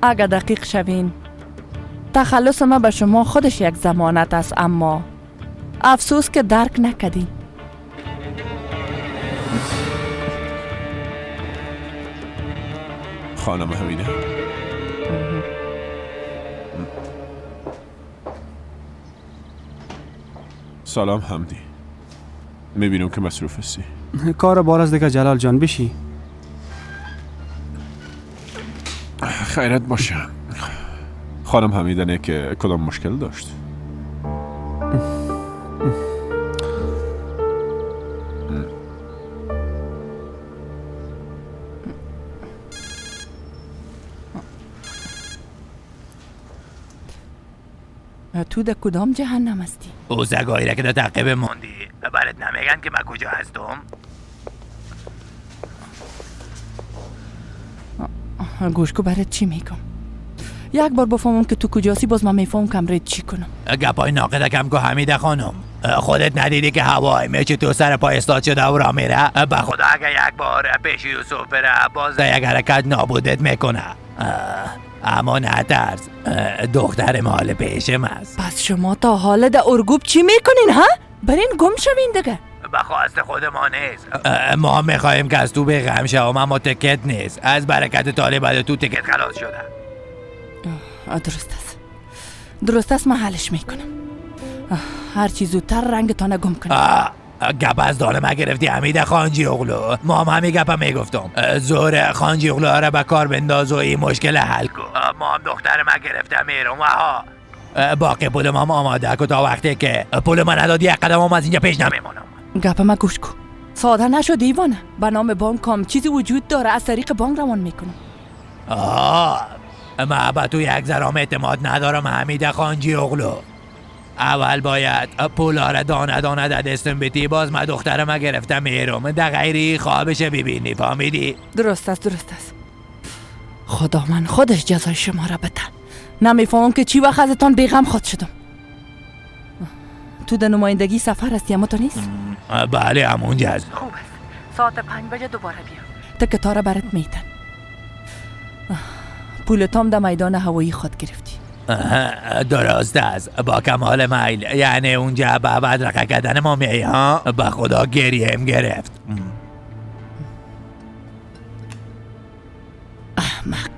اگه دقیق شوین تخلص ما به شما خودش یک ضمانت است، اما افسوس که درک نکردین. خانم حمیده، سلام حمدی. میبینم که مصروف هستی. کار بار از دیگه جلال جان بشی. خیرت باشه. خانم حمیده نه که کدام مشکل داشت؟ تو در کدام جهنم هستی؟ او زگایی که در تعقیب موندی برات نمیگن که من کجا هستم؟ گوش کو برات چی میگم؟ یک بار بفهمم که تو کجاسی باز من میفهمم که امرت چی کنم. گپای ناقده کم که حمیده خانم، خودت ندیدی که هوای میچه تو سر پای استاد شده و را میره؟ به خدا اگه یک بار پیش یوسف بره باز در یک حرکت نابودت میکنه. اما نترس، دختر مال پیشم است. پس شما تا حالا در ارگوب چی میکنین ها؟ برین گم شوین دیگه. به خواست خود ما نیست. ما میخوایم که از تو بغم شوم، اما تکت نیست. از برکت طالب تو تکت خلاص شده. درست است من حلش میکنم. هر چی زودتر رنگتان گم کنیم. گپ از دانه ما گرفتی حمیده خانجی اغلو. ما هم همین گپ میگفتم. زور خانجی اغلو را به کار بنداز و این مشکل حل کن. ما هم دختر ما گرفته میرم و ها باقی پولم هم آماده که تا وقتی که پول من ندادی یک قدم هم از اینجا پیش نمیمونم. گپ ما گوش کن. ساده نشو دیوانه. به نام بانک هم چیزی وجود داره، از طریق بانک روان میکنم. من به تو یک ذرام اعتماد ندارم حمیده خانجی اغلو. اول باید پولا را دانه دانه در دستم بیتی، باز من دخترم را گرفتم میرم در غیری خوابش ببینی. فهمیدی؟ درست است. خدا من خودش جزای شما را بده. نمیفهمم که چی وقت ازتان بیغم خود شدم. تو در نمایندگی سفر هستی اما تو نیست؟ بله همونجا هست. خوب است. ساعت 5 بجه دوباره بیا. تکتا را برات میتن. پولتام در میدان هوایی خود گرفتی. درست است، با کمال میل. یعنی اونجا به بدرقه کردن ما میایی ها؟ به خدا گریم گرفت. احمق.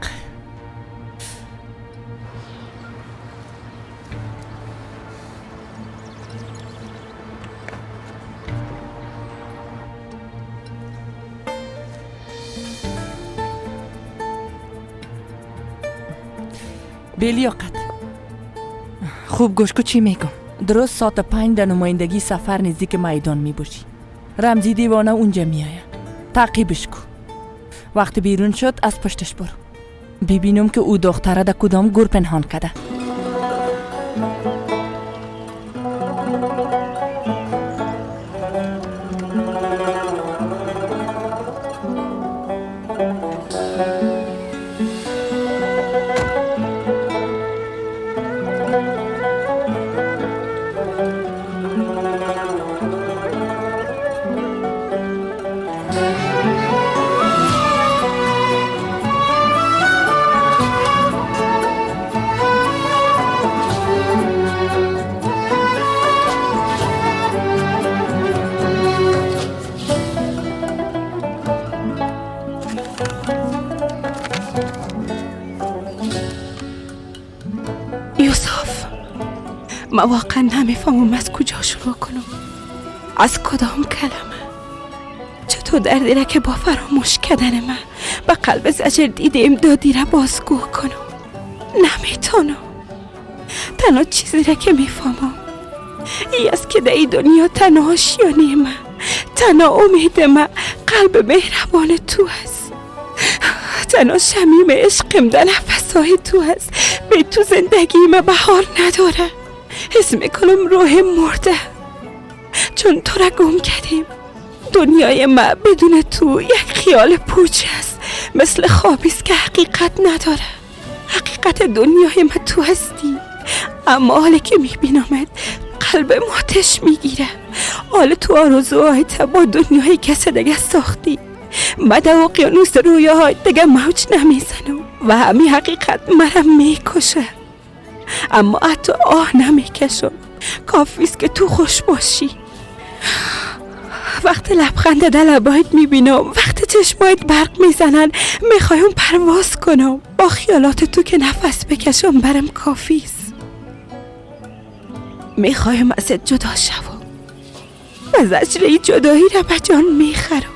بیلیاقت خوب گوش کو چی میگم. درست ساعت 5 در نمایندگی سفر نزدیک میدان میباشی. رمزی دیوانه اونجا میایه. تعقیبش کو. وقتی بیرون شد از پشتش برو. ببینم که او دختره در کدام گور پنهان کرده. من واقعا نمیفهمم از کجا شروع کنم، از کدام کلمه. چطور دردی را که با فراموش کردن من به قلب زجر دیدیم دادی را بازگو کنم. نمیتونم. تنها چیزی را که میفهمم ای است که در این دنیا تنها آشیانه من، تنها امید من قلب مهربان تو است. تنها شمیم عشقم در نفسهای تو است. به تو زندگی من بهار نداره. حس میکنم روح مرده چون تو را گم کردیم. دنیای من بدون تو یک خیال پوچ است، مثل خوابی است که حقیقت نداره. حقیقت دنیای من تو هستی، اما حالی که میبینمت قلبم آتش میگیره. حال تو آرزوهایت با دنیای کسی دیگه ساختی. من در اقیانوس رویاهای دیگه موج نمیزنم و همین حقیقت مرا میکشه. اما حتی آه نمیکشم. کافیست که تو خوش باشی. وقت لبخند در لبایت میبینم، وقت چشمایت برق میزنن، میخوایم پرواز کنم. با خیالات تو که نفس بکشم برم کافیست. میخوایم ازت جدا شوم و زجره جدایی را به جان میخرم.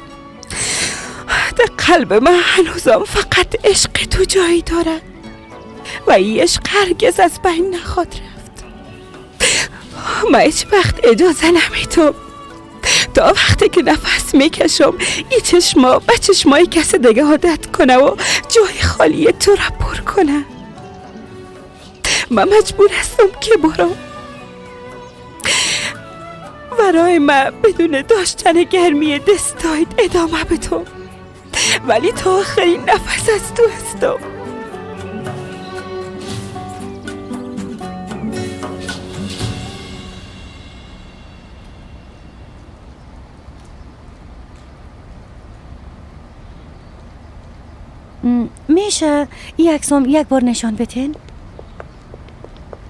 در قلب من هنوزم فقط عشق تو جایی دارد و این عشق هرگز از بین نخواهد رفت. من هیچ وقت اجازه نمیدم تا وقتی که نفس میکشم این چشما به چشمای کسی دیگه عادت کنه و جای خالی تو را پر کنه. من مجبور هستم که برم. برای من بدون داشتن گرمی دستایت ادامه بدم، ولی تا آخرین نفس از تو هستم. میشه این عکسم یک بار نشان بتین؟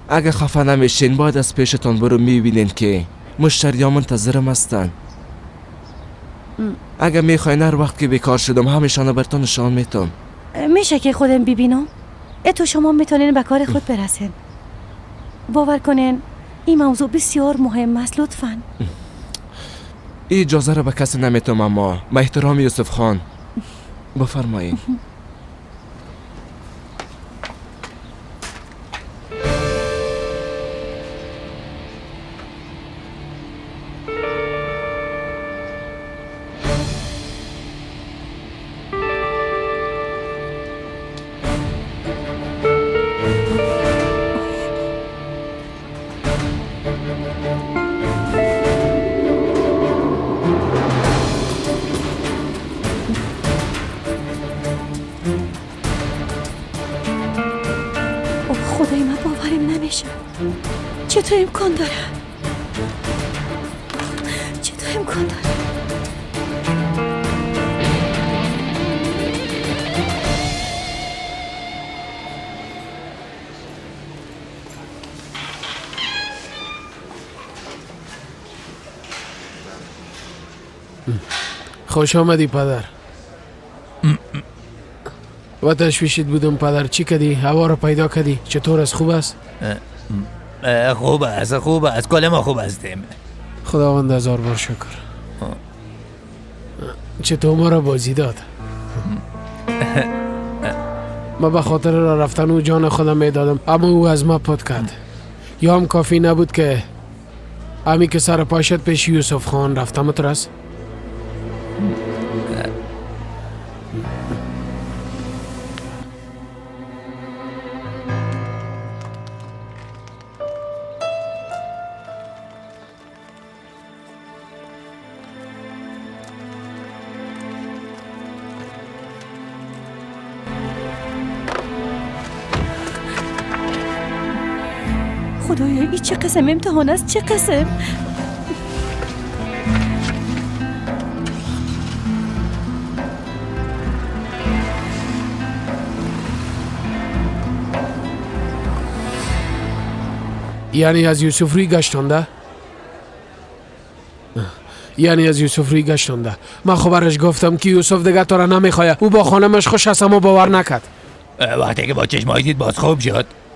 اگه خفه نمیشین باید از پیشتان برو میبینین که مشتری ها منتظرم هستن. اگه میخواین هر وقت که بیکار شدم همیشانه برتان نشان میتم. میشه که خودم ببینم؟ تو شما میتونین به کار خود برسین. باور کنین این موضوع بسیار مهم است. لطفاً این اجازه رو به کسی نمیتم، اما با احترام یوسف خان بفرمایید. خدای من باورم نمیشه. چطور امکان داره؟ چطور امکان داره؟ خوش آمدی پدر. و تشویشت بودم پدر. چی کردی؟ هوا رو پیدا کردی؟ چطور است؟ خوب است؟ خوب است، خوب است. کل ما خوب هستیم. خداوند هزار بار شکر. چطور ما را بازی داد؟ ما به خاطر را رفتن او جان خودم میدادم، اما او از ما پد کرد. یا هم کافی نبود که امی که سر پاشت پیش یوسف خان رفتم ترس. خدایا این چه قسم امتحان است؟ چه قسم؟ یعنی از یوسف روی گشتانده؟ یعنی از یوسف روی گشتانده. من خبرش گفتم که یوسف دیگه تو را نمیخواه. او با خانمش خوش است اما باور نکرد. وقتی که با چشمایی دید باز خوب شد.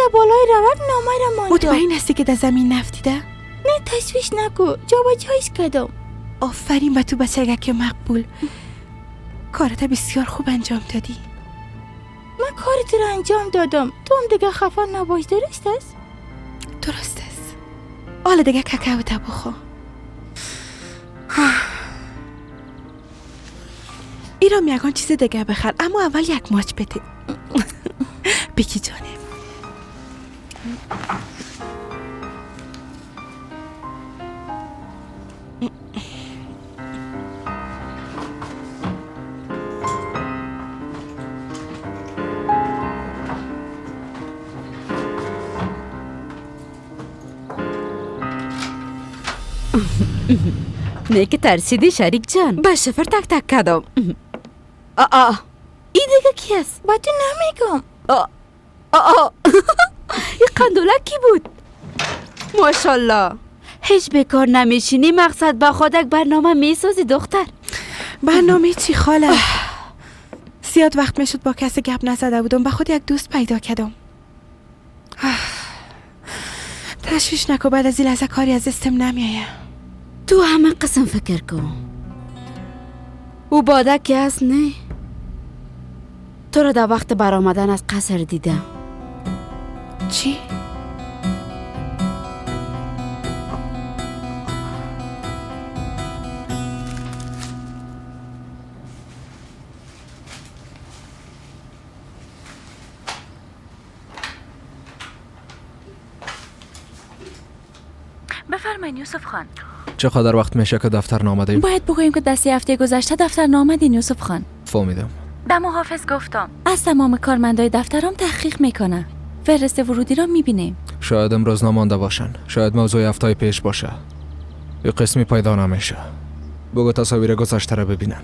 در بالای روک نامه را ماندم. مطمئن هستی که در زمین نفتیده؟ نه تشویش نکو، جا با جایش کردم. آفرین به تو بچگک مقبول. کارت بسیار خوب انجام دادی. من کارت را انجام دادم، تو هم دیگه خفه نباش. درست است؟ درست است. حالا دیگه کاکائو تا بخور. ایرام یکان چیز دیگه بخر، اما اول یک ماچ بده. بکی جانم. نه که ترسیدی شریک جان؟ به شفر تک تک کردم. این دیگه کی است؟ با تو نمیگم. این قندولک کی بود؟ ماشالله هیچ بکار نمیشینی، مقصد با خودک برنامه میسازی دختر. برنامه چی خاله؟ زیاد وقت میشد با کسی گپ نزده بودم، به خود یک دوست پیدا کردم. تشویش نکو، بعد از این لحظه کاری از دستم نمیایه. تو همه قسم فکر کن. او بادک که هست نه؟ تو را در وقت برآمدن از قصر دیدم. چی؟ بفرمایید یوسف خان. چقدر وقت میشه که دفتر نامدیم؟ باید بگوییم که دستی هفته گذشته دفتر نامدین یوسف خان. فهمیدم. به محافظ گفتم از تمام کارمندای دفترم تحقیق میکنه. فهرست ورودی را میبینیم. شاید امروز نمانده باشن، شاید موضوع هفته پیش باشه. یه قسمی پیدا نمیشه. بگو تصاویر گذشته را ببینن.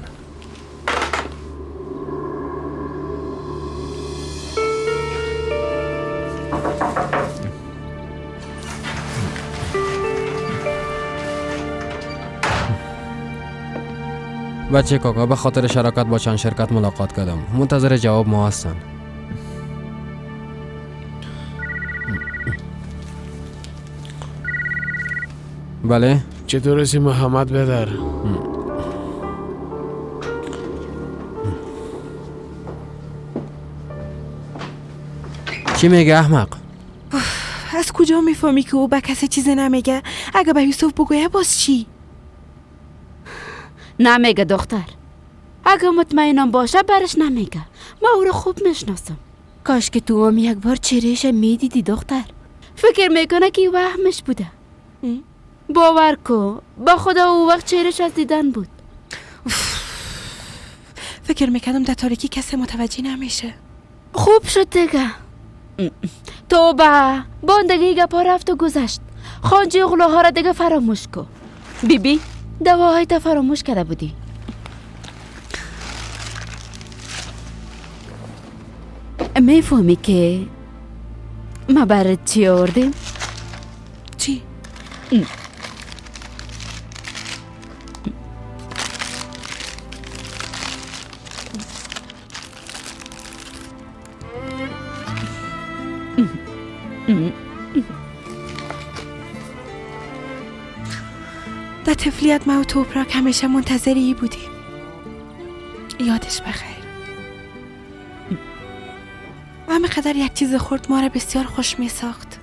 بچه کاکا به خاطر شراکت با چند شرکت ملاقات کردم. منتظر جواب ما هستن. بله؟ چطور هستی محمد بدر؟ چی میگه احمق؟ از کجا میفهمی که او به کسی چیزی نمیگه؟ اگه به یوسف بگویه باز چی؟ نمیگه دختر. اگه مطمئنم باشه برش نمیگه. ما او رو خوب میشناسم. کاش که تو هم یک بار چهرهش میدیدی دختر. فکر میکنه که وهمش بوده. باور کن با خدا او وقت چهرهش از دیدن بود. فکر میکردم در تاریکی کسی متوجه نمیشه. خوب شد دیگه. توبه باندگی گپا رفت و گذشت. خانجی غلاها را دیگه فراموش کن. بیبی دواهای تا فراموش کرده بودی. میفهمی که ما برات چی آوردیم؟ چی؟ در طفلیت ما و توپراک همیشه منتظری بودیم. یادش بخیر. همه قدر یک چیز خورد ما را بسیار خوش می ساخت.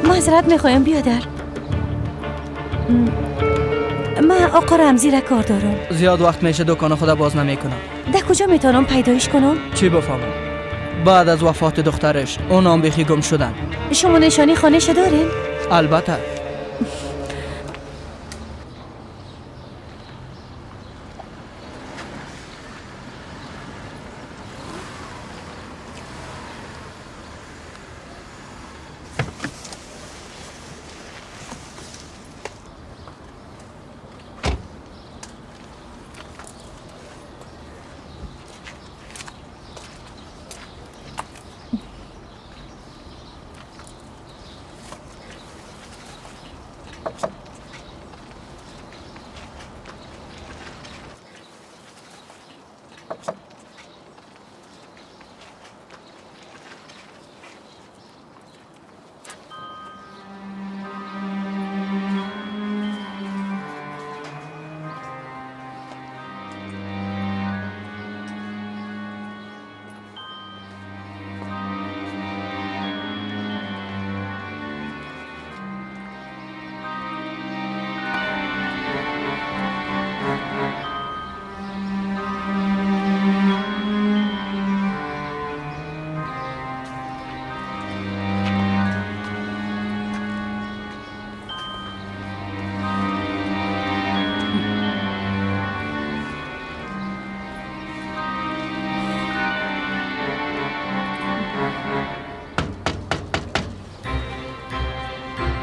معذرت میخوایم بیادر. من آقا رمزی را کار دارم. زیاد وقت میشه دکان خدا باز نمیکنم. در کجا میتونم پیدایش کنم؟ چی بفهمم؟ بعد از وفات دخترش اون هم بیخی گم شدن. شما نشانی خانه‌شو دارین؟ البته.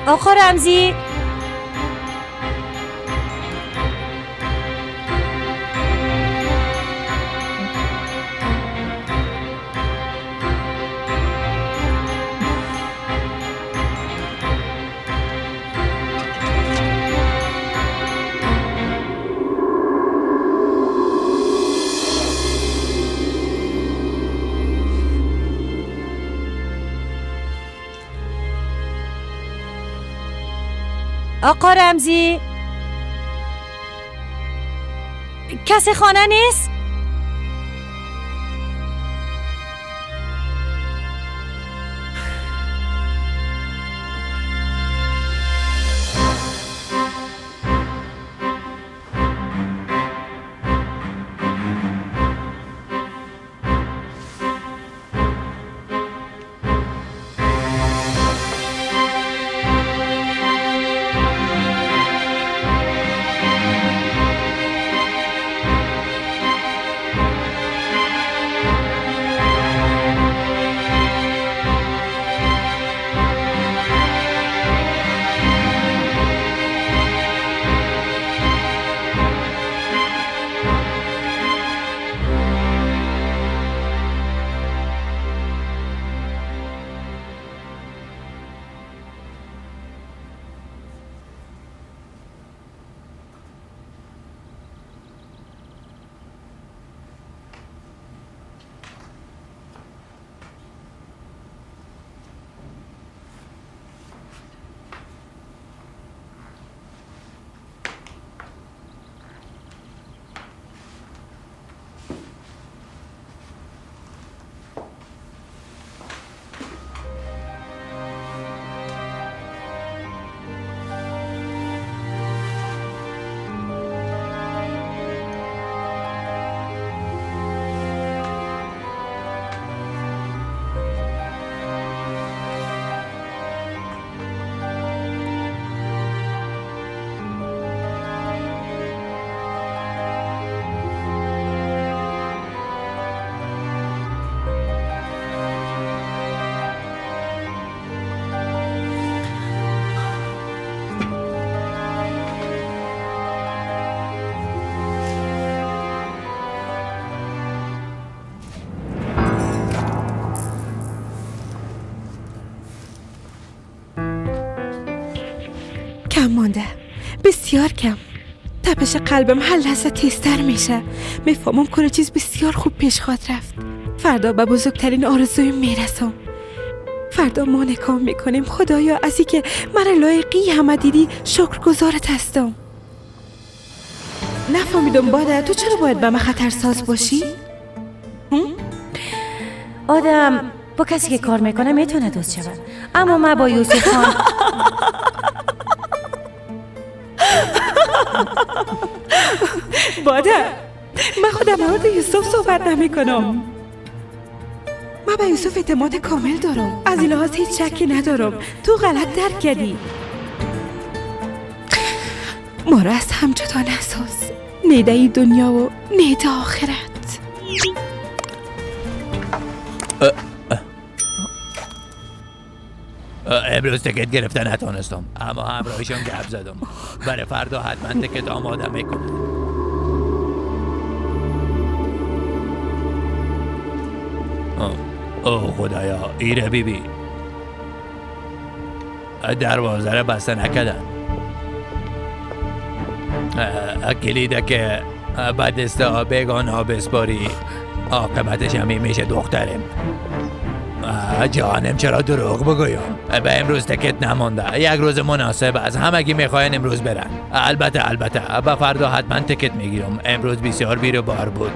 آقا رمزی، آقا رمزی، کسی خانه نیست؟ کم مانده، بسیار کم. تپش قلبم هر لحظه تیزتر میشه. میفهمم کنه چیز بسیار خوب پیش خواهد رفت. فردا به بزرگترین آرزوی میرسم. فردا ما نکام میکنیم. خدایا از که من لایقی همه دیدی شکرگزارت هستم. نفهمیدم باده تو چرا باید به من خطرساز باشی؟ آدم با کسی که کار میکنه میتونه دوست شود، اما من با یوسف خان باده من خودم مورد یوسف صحبت نمی کنم. من به یوسف اعتماد کامل دارم. از این لحاظ هیچ شکی ندارم. تو غلط درک کردی. ما را از هم جدا نساز. نیده ای دنیا و نیده آخرت. امروز تکت گرفتن نتونستم، اما همراهشون گپ زدم. برای فردا حتما تکت آماده میکنم. اوه خدایا، ایره بیبی دروازه را بسته نکردن. کلیده که به دست بیگان ها بسپاری عاقبتش همی میشه دخترم. جانم چرا دروغ بگویم؟ به امروز تکت نمانده. یک روز مناسب از همگی میخواین امروز برن. البته به فردا حتما تکت میگیرم. امروز بسیار بیر و بار بود.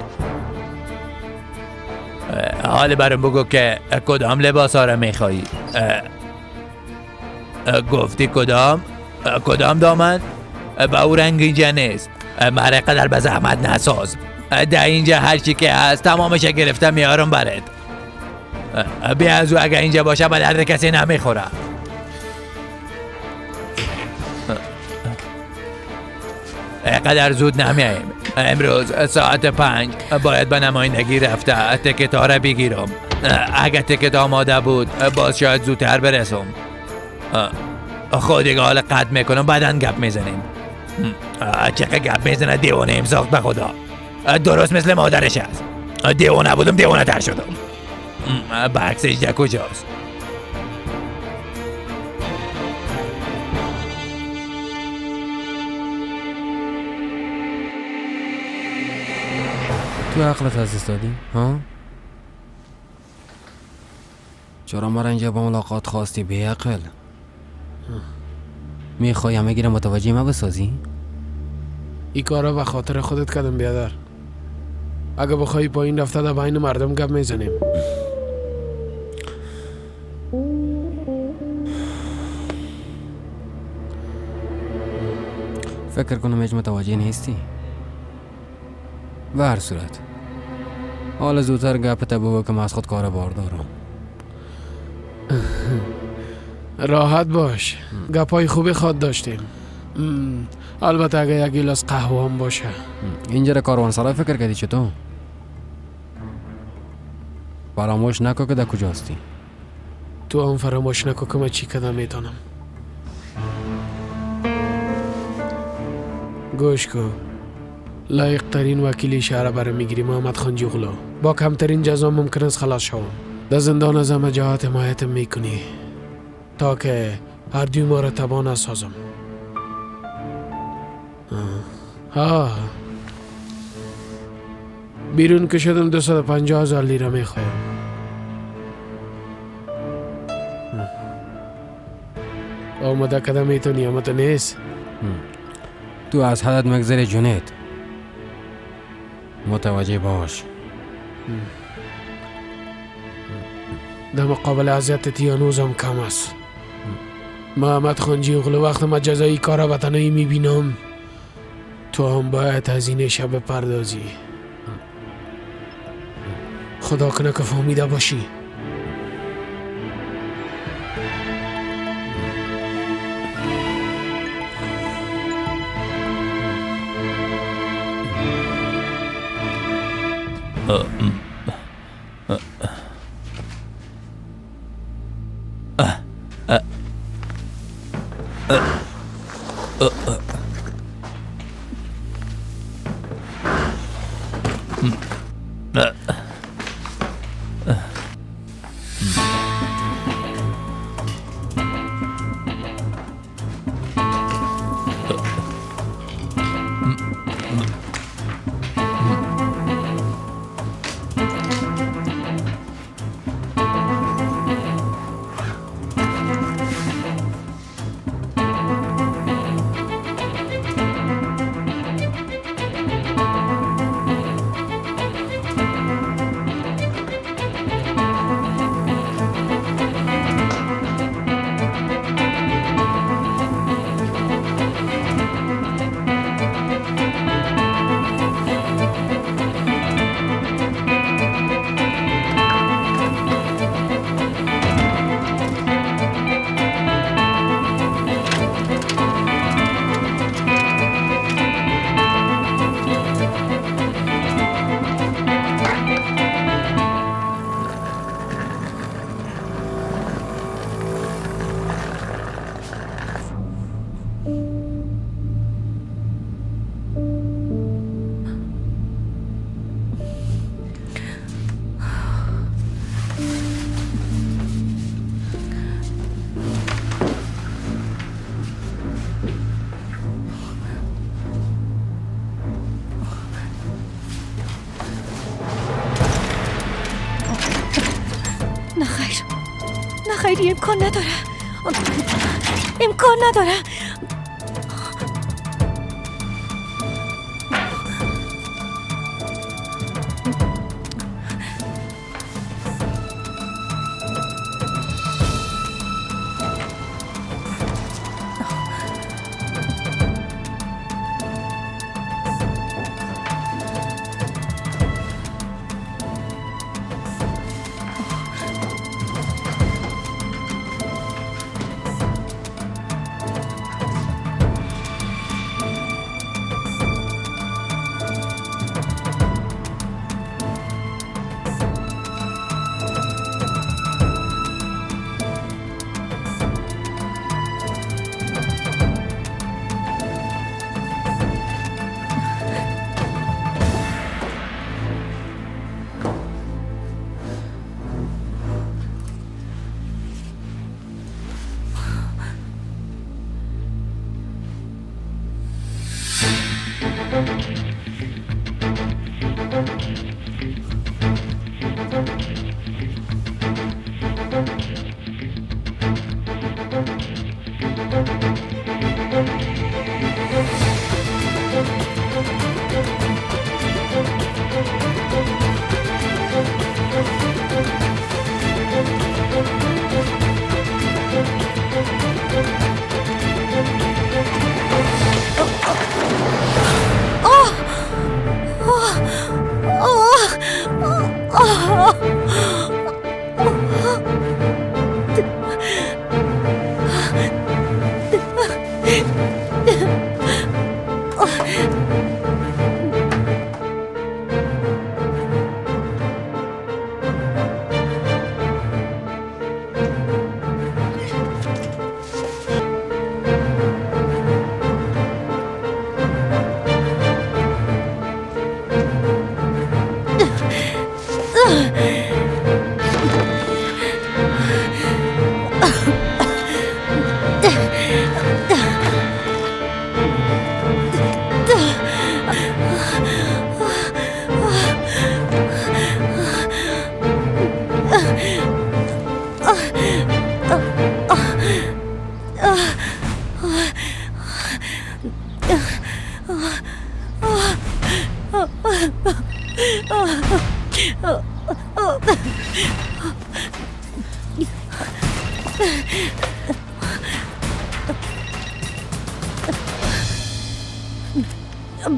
حال برام بگو که کدام لباس ها را میخوایی؟ گفتی کدام دامن؟ به او رنگ اینجا نیست. مره قدر به زحمت نساز. ده اینجا هر چی که هست تمامش گرفته میارم برد. بیا از او اگر اینجا باشه به درد کسی نمیخوره. قدر زود نمیاییم. امروز ساعت 5 باید به نمایندگی رفته تکت ها را بگیرم. اگر تکت آماده بود باز شاید زودتر برسم. خود دیگه حال قطع میکنم بعدن گپ میزنیم. چقدر گپ میزنه دیوانه ایم ساخت به خدا. درست مثل مادرش هست. دیوانه بودم دیوانه تر شدم. برعکسش اینجا کجاست؟ تو عقلت از دست دادی؟ ها؟ چرا ما را اینجا با ملاقات خواستی بی عقل؟ میخوای همه گیره متوجه ما بسازی؟ ای کارا به خاطر خودت کردم بیادر. اگه بخوایی پایین رفته در بین مردم گپ میزنیم. فکر کنم هیچ متوجه نیستی. به هر صورت حالا زودتر گپت بگو که من از خود کار بار دارم. راحت باش. گپای خوبی خواد داشتیم. البته اگه یک گیلاس قهوه هم باشه. اینجا را کاروانسرای فکر کردی چطور؟ فراموش نکن که در کجاستی. تو هم فراموش نکن که من چی کدام میتونم. گوش کن. لایق ترین وکیل شهر برای میگیری محمد خان جغلو. با کمترین جزا ممکن است خلاص شوم. در زندان از همه جهات حمایتم میکنی تا که هر دوی ما را تباه نسازم. بیرون که شدم 250,000 لیره میخوایم. آماده کده میتونی اما تو نیست. تو از حدت مگذری جنید. متوجه باش. در مقابل عزیزت هنوزم کم است. محمد خان جغلو وقت ما جزایی کارا به تنهایی میبینم تو هم باید هزینه شب پردازی. خدا کنه که فهمیده باشی. نه خیلی امکان نداره. امکان نداره.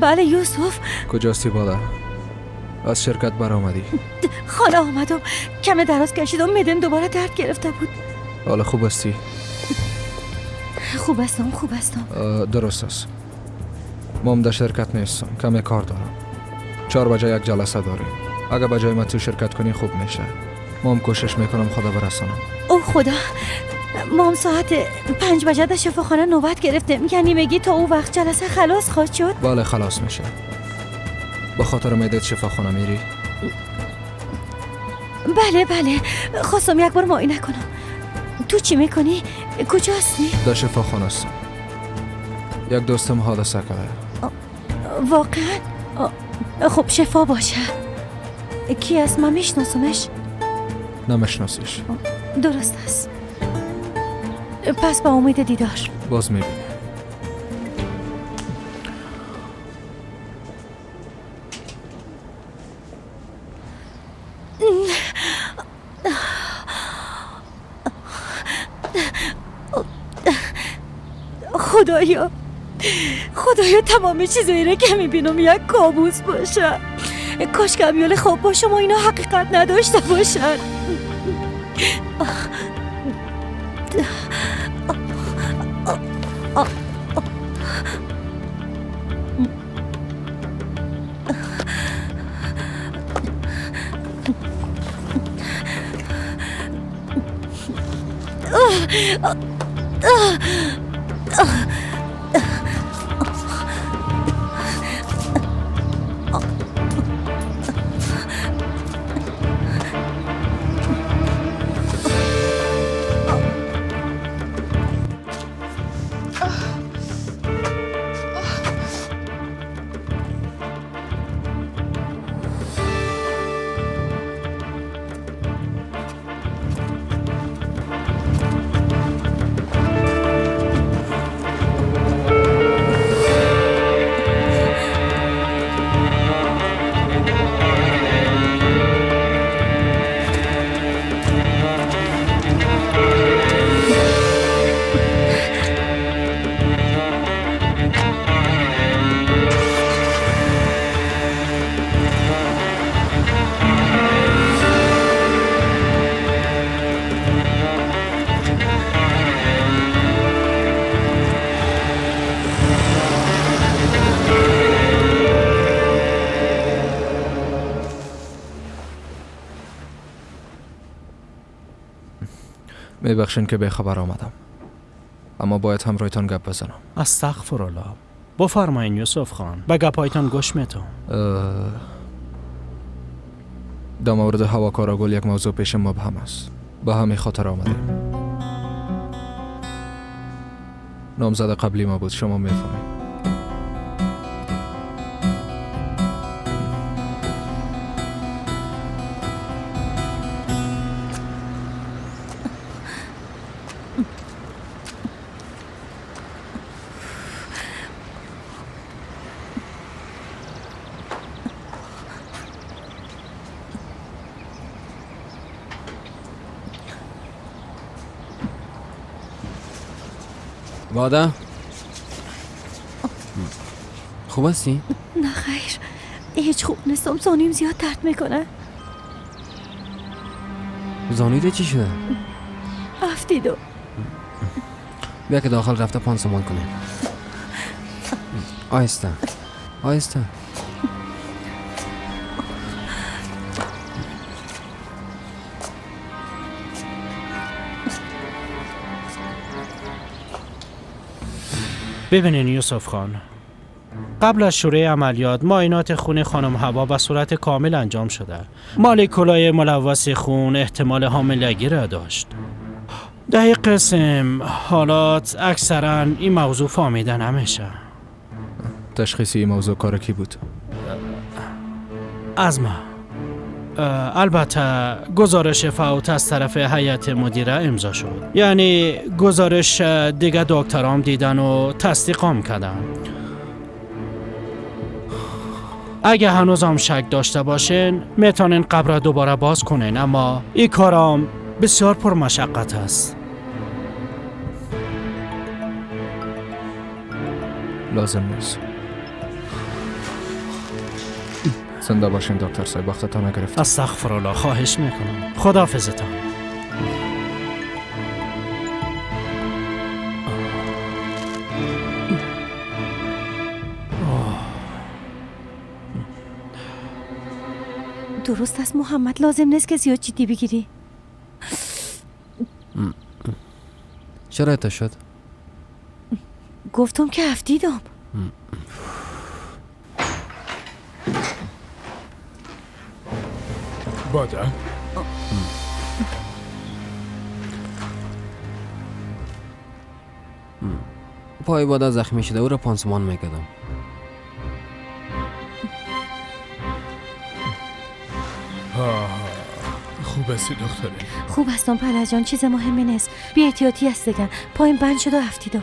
بله یوسف. کجاستی بالا؟ از شرکت برآمدی؟ خانه آمدم، کم دراز کشیدم، معده‌ام دوباره درد گرفته بود. حالا خوب هستی؟ خوب هستم. درست است. ما هم در شرکت نیستم، کم کار دارم. 4 بجه یک جلسه داریم. اگه بجای من تو شرکت کنی خوب میشه. ما هم کوشش میکنم خدا برسانم. او خدا، ما هم ساعت 5 بجه در شفاخانه نوبت گرفتیم، یعنی میگی تا او وقت جلسه خلاص خواهد شد؟ بله خلاص میشه. با خاطر معدت شفاخانه میری؟ بله خواستم یک بار معاینه کنم. تو چی میکنی؟ کجا هستی؟ در شفاخانه هستم. یک دوستم حادثه کرده. واقعا؟ خب شفا باشه. کی است؟ من میشناسمش؟ نمیشناسیش. درست است. پس با امید دیدار. باز میبینی. خدایا تمام چیزایی را که میبینم یک کابوس باشه. کاش که امیال خواب باشه و اینا حقیقت نداشته باشن. میبخشین که به خبر آمدم، اما باید همراهتان گپ بزنم. استغفرالله. بفرمایین یوسف خان، به گپایتان گوش میتونم. در مورد هواکارا گل یک موضوع پیش مبهم است. به همین خاطر آمدیم. نامزد قبلی ما بود، شما میفهمید. باده خوب هستی؟ نه خیر، هیچ خوب نیستم. زانویم زیاد درد میکنه. زانویت چی شده؟ افتیدم. بیا که داخل رفته پانسمان کنیم. آهسته آهسته. ببینین یوسف خان، قبل از شروع عملیات معاینات خون خانم حوا به صورت کامل انجام شده. مولکولای ملوث خون احتمال حاملگی را داشت. در این قسم حالات اکثرا این موضوع فهمیده نمیشه. تشخیص این موضوع کار کی بود؟ از ما. البته گزارش فوت از طرف هیئت مدیره امضا شد. یعنی گزارش دیگه دکترام دیدن و تصدیقام کردن. اگه هنوزم شک داشته باشین میتونین قبر دوباره باز کنین، اما این کارام بسیار پرمشقت است. لازم نیست. زنده باشین دکتر صاحب، وقتتان نگرفتم. استغفرالله، خواهش میکنم. خداحافظتان. درست است محمد، لازم نیست که زیاد جدی بگیری. چرا تا شد؟ گفتم که افتیدم. باده؟ پای باده زخمی شده، او را پانسمان میکردم. خوب هستی دختره؟ خوب هستم پدر جان، چیز مهمی نیست. بی احتیاطی است دیگه. پایم بند شد و افتیدم.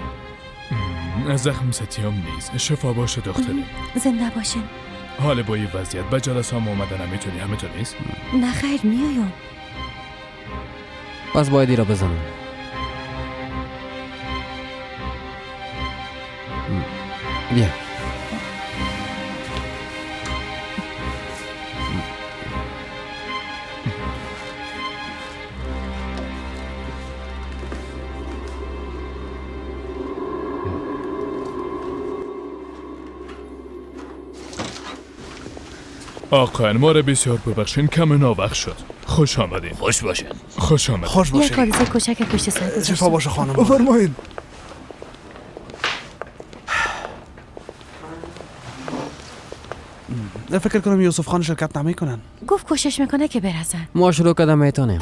زخم ستیام نیست. شفا باشه دختره. زنده باشین. حال با این وضعیت به جلسه هم اومده نمیتونی، همه تو نیست؟ نه خیر، میایم. پس باید ای را بزنم. بیا. آقایان، ما را بسیار ببخشین، کم ناوقت شد. خوش آمدین. خوش باشین. خوش آمدین. خوش باشین. یک کالیزه کوچک پشت سر گذاشتم. شفا باشه خانم. بفرمایید. فکر کنم یوسف خان شرکت نمیکنن. گفت کوشش میکنه که برسن. ما شروع کردم میتونیم.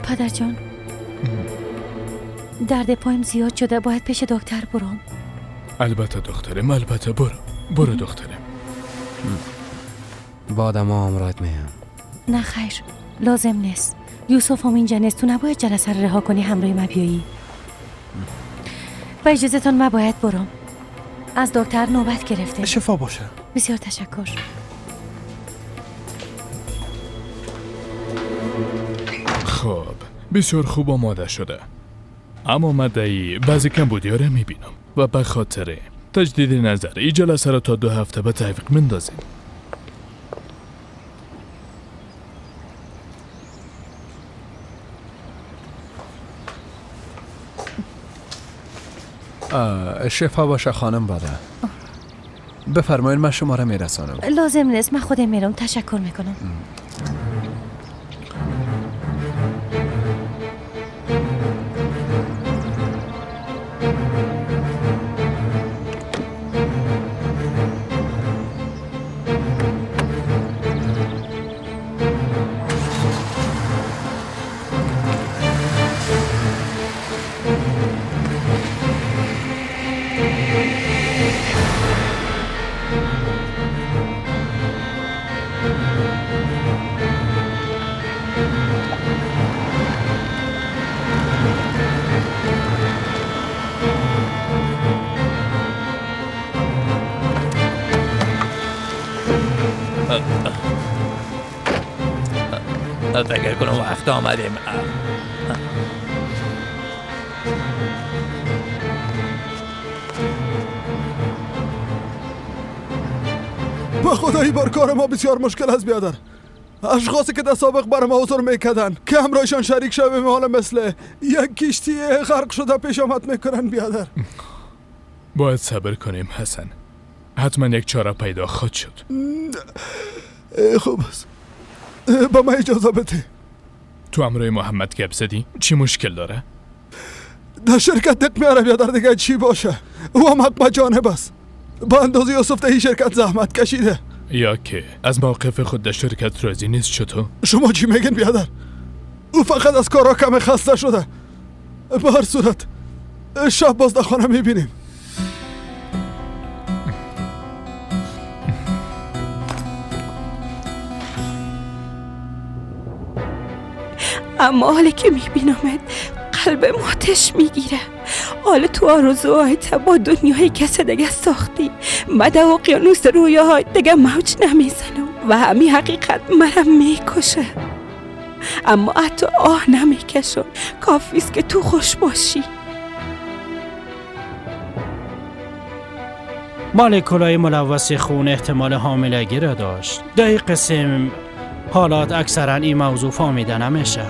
پدر جان، درد پایم زیاد شده، باید پیش دکتر برم. البته دخترم، البته برو دخترم. با آدم ها همراهت میام. نه خیر، لازم نیست. یوسف هم اینجا نیست. تو نباید جلسه رو رها کنی همراه ما بیایی. با اجازهتون من باید برم. از دکتر نوبت گرفته. شفا باشه. بسیار تشکر. خب بسیار خوب آماده شده، اما مدعی بعضی کمبودی‌ها را میبینم و به خاطر تجدید نظر این جلسه را تا 2 هفته به تعویق مندازیم. شفا باشه خانم باده. بفرمایید من شما را میرسانم. لازم نیست، من خودم میرم. تشکر میکنم. فکر کنم وقت آمدیم. به خدا این بار کار ما بسیار مشکل است بیادر. اشخاصی که در سابق بر ما حضور میکردن که همراهشان شریک شویم حالا مثل یک کشتی غرق شده پیش آمد میکنن بیادر. باید صبر کنیم حسن، حتما یک چاره پیدا خواهد شد. خوب است، با ما اجازه بده. تو همراه محمد گپ زدی؟ چی مشکل داره؟ در شرکت دق میاره بیادر، دیگه چی باشه؟ او هم حق جانب است. با اندازه یوسف در این شرکت زحمت کشیده. یا که از موقف خود در شرکت راضی نیست. چطور؟ شما چی میگین بیادر؟ او فقط از کارا کم خسته شده. به هر صورت شب باز در خانه میبینیم. اما حالا که میبینمت قلبم آتش میگیره. حالا تو آرزوهایت با دنیای کسی دیگه ساختی. من در اقیانوس رویاهای دیگه موج نمیزنم و همین حقیقت مرا میکشه. اما حتی آه نمیکشم. کافیست که تو خوش باشی. مولکولای ملوث خون احتمال حاملگی را داشت. در این قسم حالات اکثرا این موضوع فهمیده نمیشه.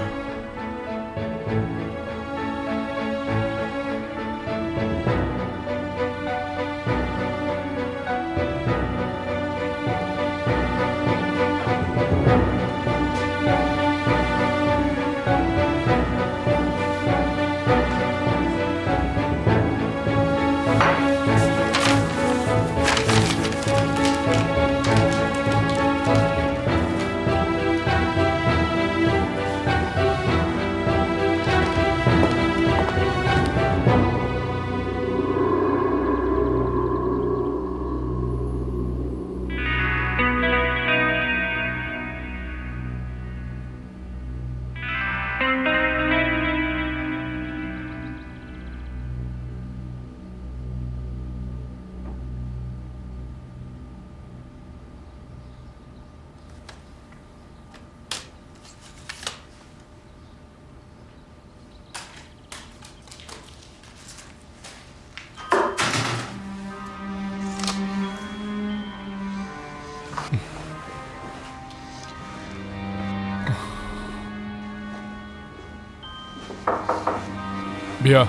بیا.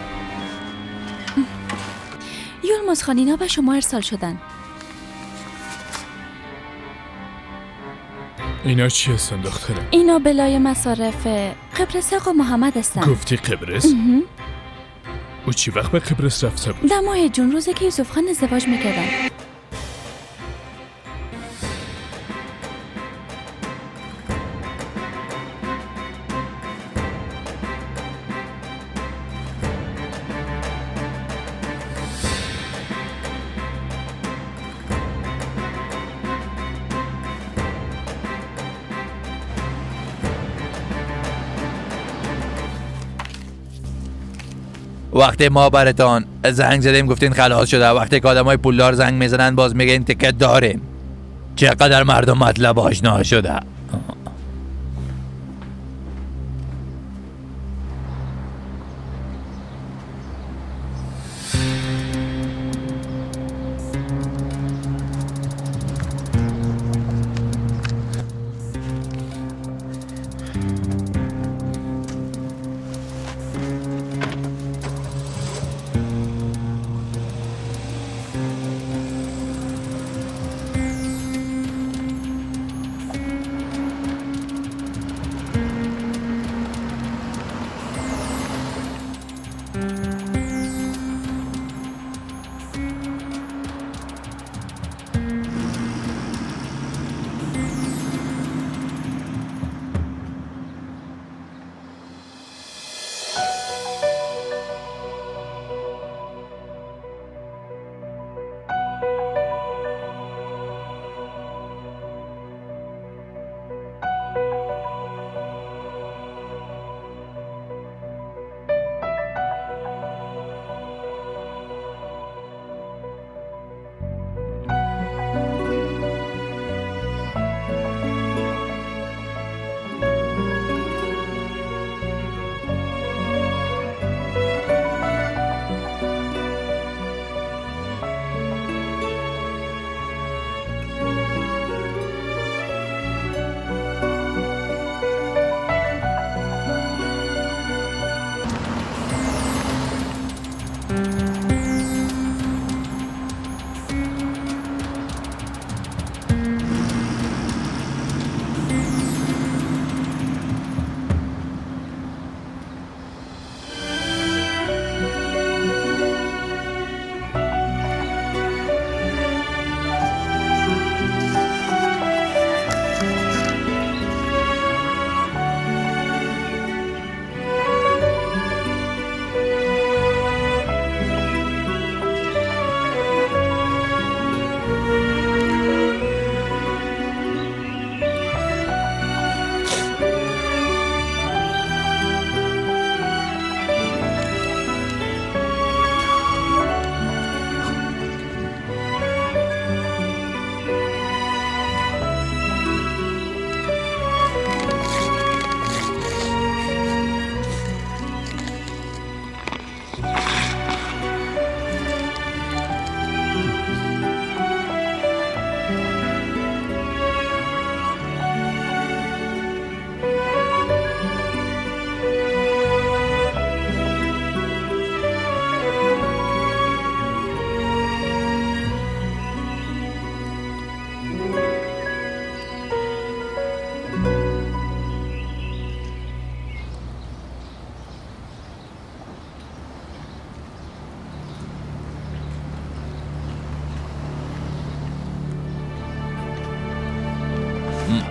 یولماز خان اینا به شما ارسال شدن. اینا چی هستن دختره؟ اینا بلای مصارف قبرس آقا محمد هستن. گفتی قبرس؟ او چی وقت به قبرس رفته بود؟ در ماه جون روزه که یوسف خان ازدواج میکردن. وقتی ما براتان زنگ زدیم گفتین خلاص شده، وقتی که آدمای پولدار زنگ میزنن باز میگین تیکت داریم. چقدر مردم مطلب آشنا شده.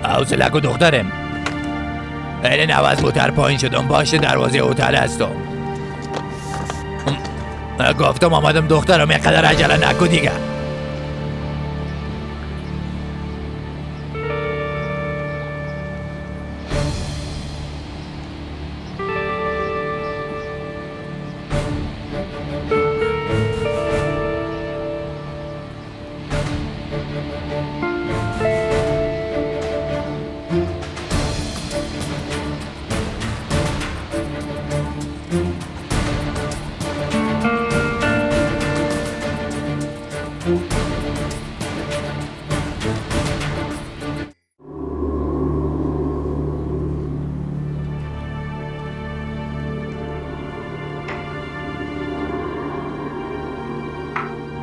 حوصله کو دخترم. الان عوض بوتر پایین شدم، باشه دروازه هتل هستم. گفتم آمدم دخترم، یک قدر عجله نکو دیگه.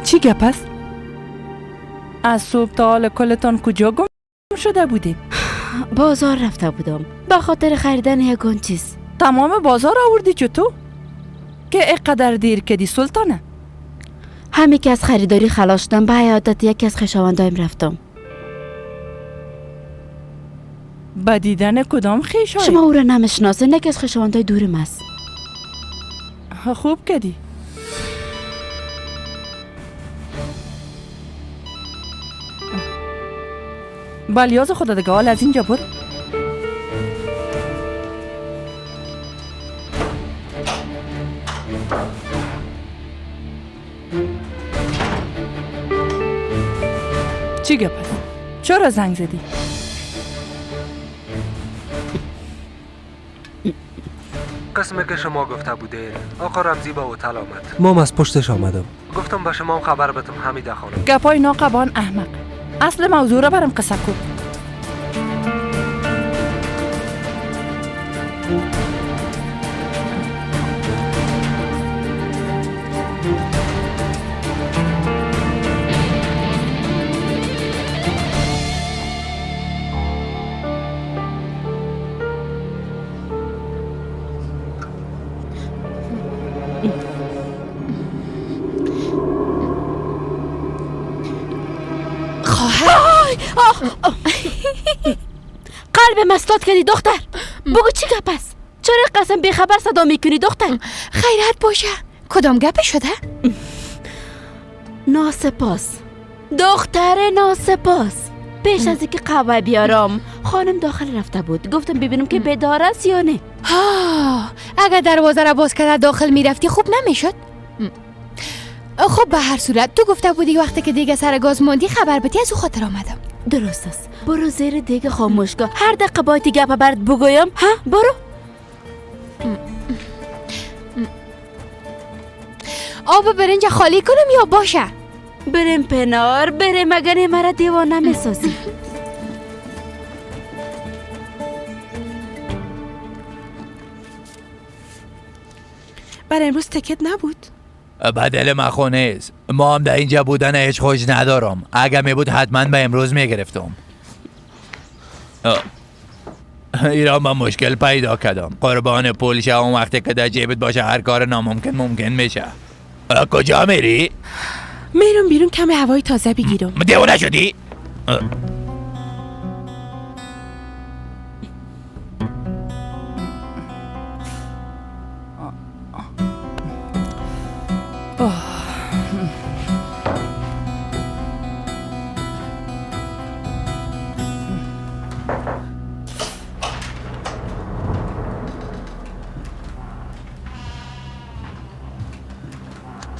چی گپ است؟ از صبح تا حال کلتان کجا گم شده بودید؟ بازار رفته بودم به خاطر خریدن یگان چیز. تمام بازار آوردی چطور؟ که اینقدر دیر کدی سلطانه؟ همی که از خریداری خلاص شدم به عیادت یکی از خویشاوندایم رفتم. با دیدن کدام خویشای؟ شما او را نمیشناسین، یکی از خویشاوندای دورم است. خوب کدی. بالیاز خدا دیگه حال از اینجا برو. چی گپ است؟ چرا زنگ زدی؟ قسمی که شما گفته بوده آقا رمزی با هتل آمد. مام از پشتش آمدم. گفتم به شما خبر بدم حمیده خانم. گپای ناقبان احمق. اصل موضوع را برام قصه کن. قلب مسلات کردی دختر. بگو چی گپ است؟ چرا قسم بیخبر صدا میکنی دختر؟ خیرت باشه. کدام گپ شده؟ ناسپاس دختر، ناسپاس. پیش از اینکه قهوه بیارم خانم داخل رفته بود. گفتم ببینم که بیدار است یا نه. اگر دروازه را باز کرده داخل میرفتی خوب نمیشد؟ خب به هر صورت تو گفته بودی وقتی که دیگه سر گاز موندی خبر بدی، از او خاطر آمدم. درست است. برو زیر دیگه خاموشگاه. هر دقیقه باید گپ برات بگویم. ها برو. آب برنج خالی کنم یا باشه؟ بریم پنار، بریم مگر مرا دیوانه میسازی. برای امروز تکت نبود؟ بدل مخونه است. ما هم در اینجا بودن هیچ خوش ندارم. اگر می بود حتما به امروز می گرفتم. ایران من مشکل پیدا کردم. قربان پول شوم وقتی که در جیبت باشه هر کار ناممکن ممکن میشه. کجا میری؟ میرم بیرون کم هوای تازه بگیرم. دیوانه شدی؟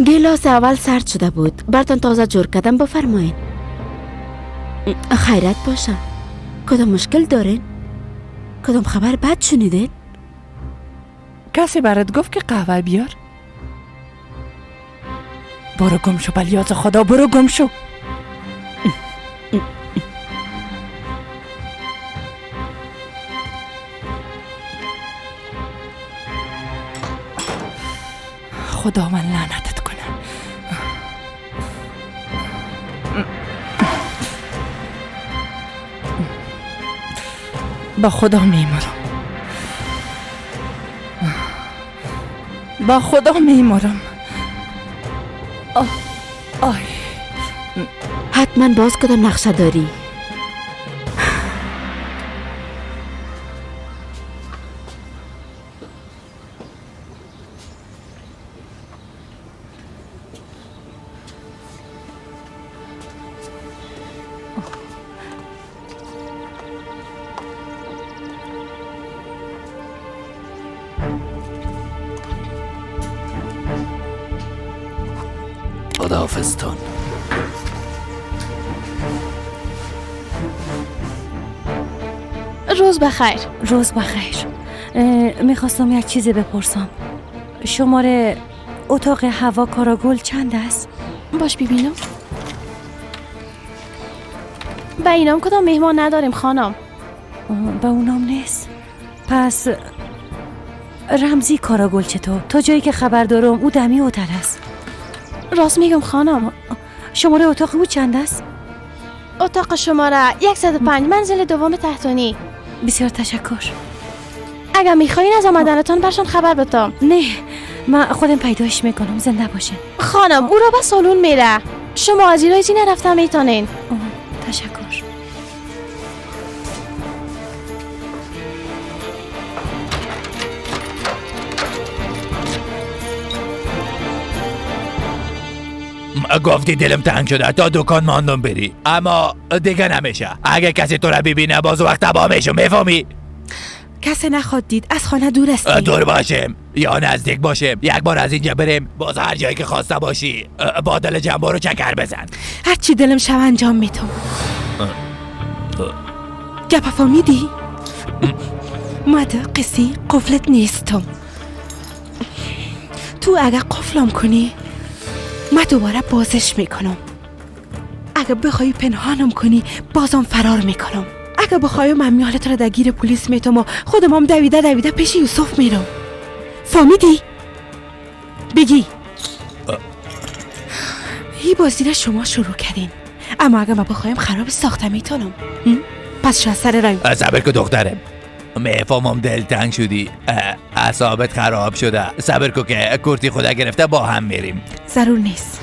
گلاس اول سرد شده بود. براتون تازه جور کردم، بفرمایید. خیرت باشه. کدام مشکل دارین؟ کدام خبر بد شنیدین؟ کسی برات گفت که قهوه بیار؟ برو گم شو بلیات خدا، برو گم شو. خدا من لعنتت کنه. با خدا میمرم. با خدا میمرم. آی حتما باز کدام نقشه داری؟ خداحافظتون. روز بخیر. روز بخیر. میخواستم یک چیزی بپرسم. شماره اتاق هوا کاراگل چند است؟ باش ببینم. به اینام کدام مهمان نداریم خانم. به اونام نیست. پس رمزی کاراگل چطور؟ تا جایی که خبر دارم او دمی هتل است. راست میگم خانم. شماره اتاق او چند است؟ اتاق شماره 105 منزل دوم تحتانی. بسیار تشکر. اگر میخواین از آمدنتان برشان خبر بدم. نه من خودم پیداش میکنم. زنده باشه. خانم او را به سالون میره. شما از این رایزی نرفتم میتونین. تشکر. گفتی دلم تنگ شده تا دکان ماندم بری، اما دیگه نمیشه. اگه کسی تو را ببینه باز وقت با میشم، میفهمی؟ کسی نخواد دید. از خانه دور هستیم. دور باشیم یا نزدیک باشیم، یک بار از اینجا بریم، باز هر جایی که خواسته باشی با دل جنبا رو چکر بزن. هر چی دلم شو انجام میتم. گپ فهمیدی؟ ما ده قصی قفلت نیستم. تو اگه قفلم کنی ما دوباره بازش میکنم. اگه بخوای پنهانم کنی بازم فرار میکنم. اگه بخوای من میالت را دگیر پلیس میتم و خودم هم دویده پیش یوسف میرم. فهمیدی؟ بگی. هی بازی را شما شروع کردین، اما اگه ما بخوایم خراب ساخته میتونم. پس شو سر رایم. صبر که دخترم، میفهمم دلتنگ شدی، اعصابت خراب شده. صبر که کرتی خدا گرفته با هم میریم. ضرور نیست.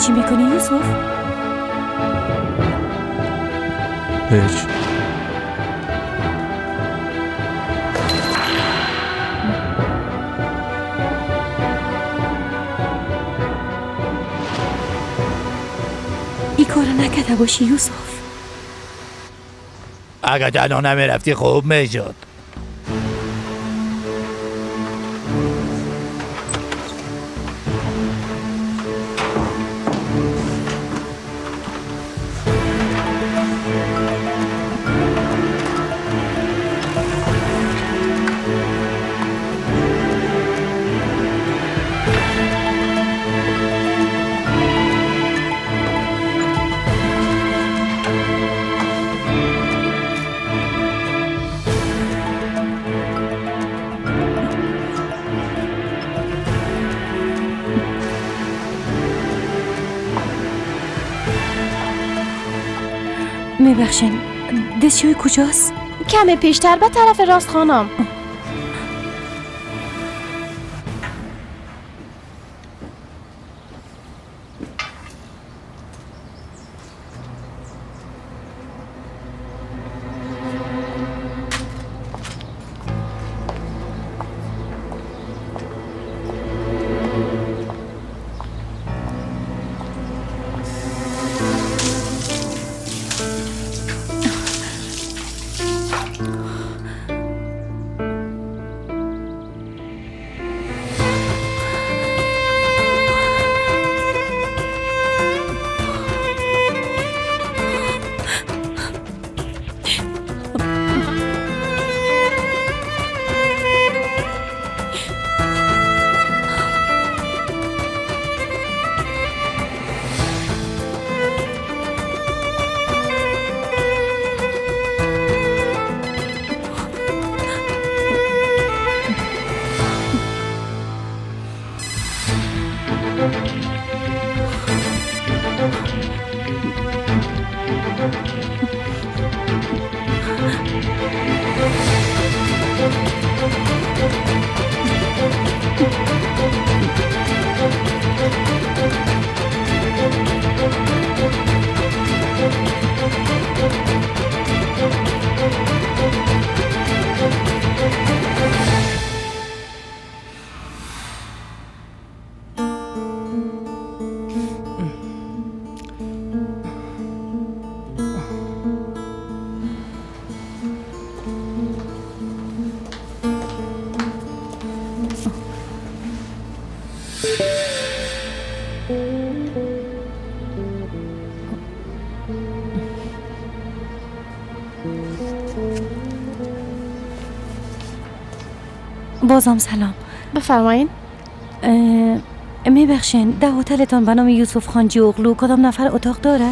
چی میکنی یوسف؟ هیچ. این کار نکرده باشی یوسف. اگه تنها نمیرفتی خوب میشد. میبخشین دستشوی کجاست؟ کمی پیشتر به طرف راست خانم. بازم سلام. بفرمایین. میبخشین در هتلتان به نام یوسف خان جوغلو کدام نفر اتاق داره؟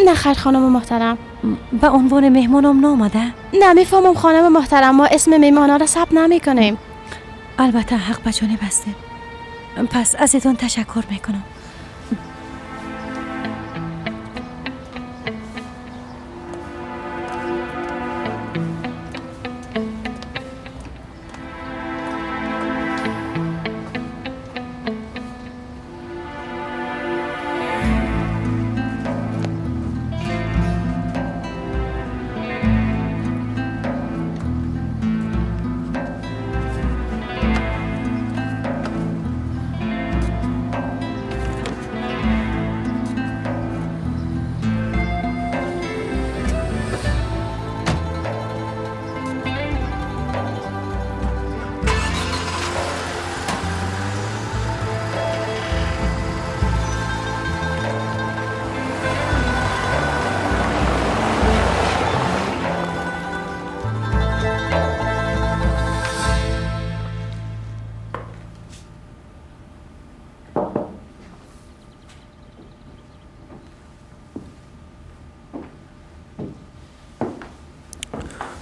نه خیر خانم محترم. به عنوان مهمانم نامده؟ نه میفهمم خانم محترم، ما اسم مهمانا را ثبت نمی کنیم. البته حق بجانه بسته. پس ازتون تشکر میکنم.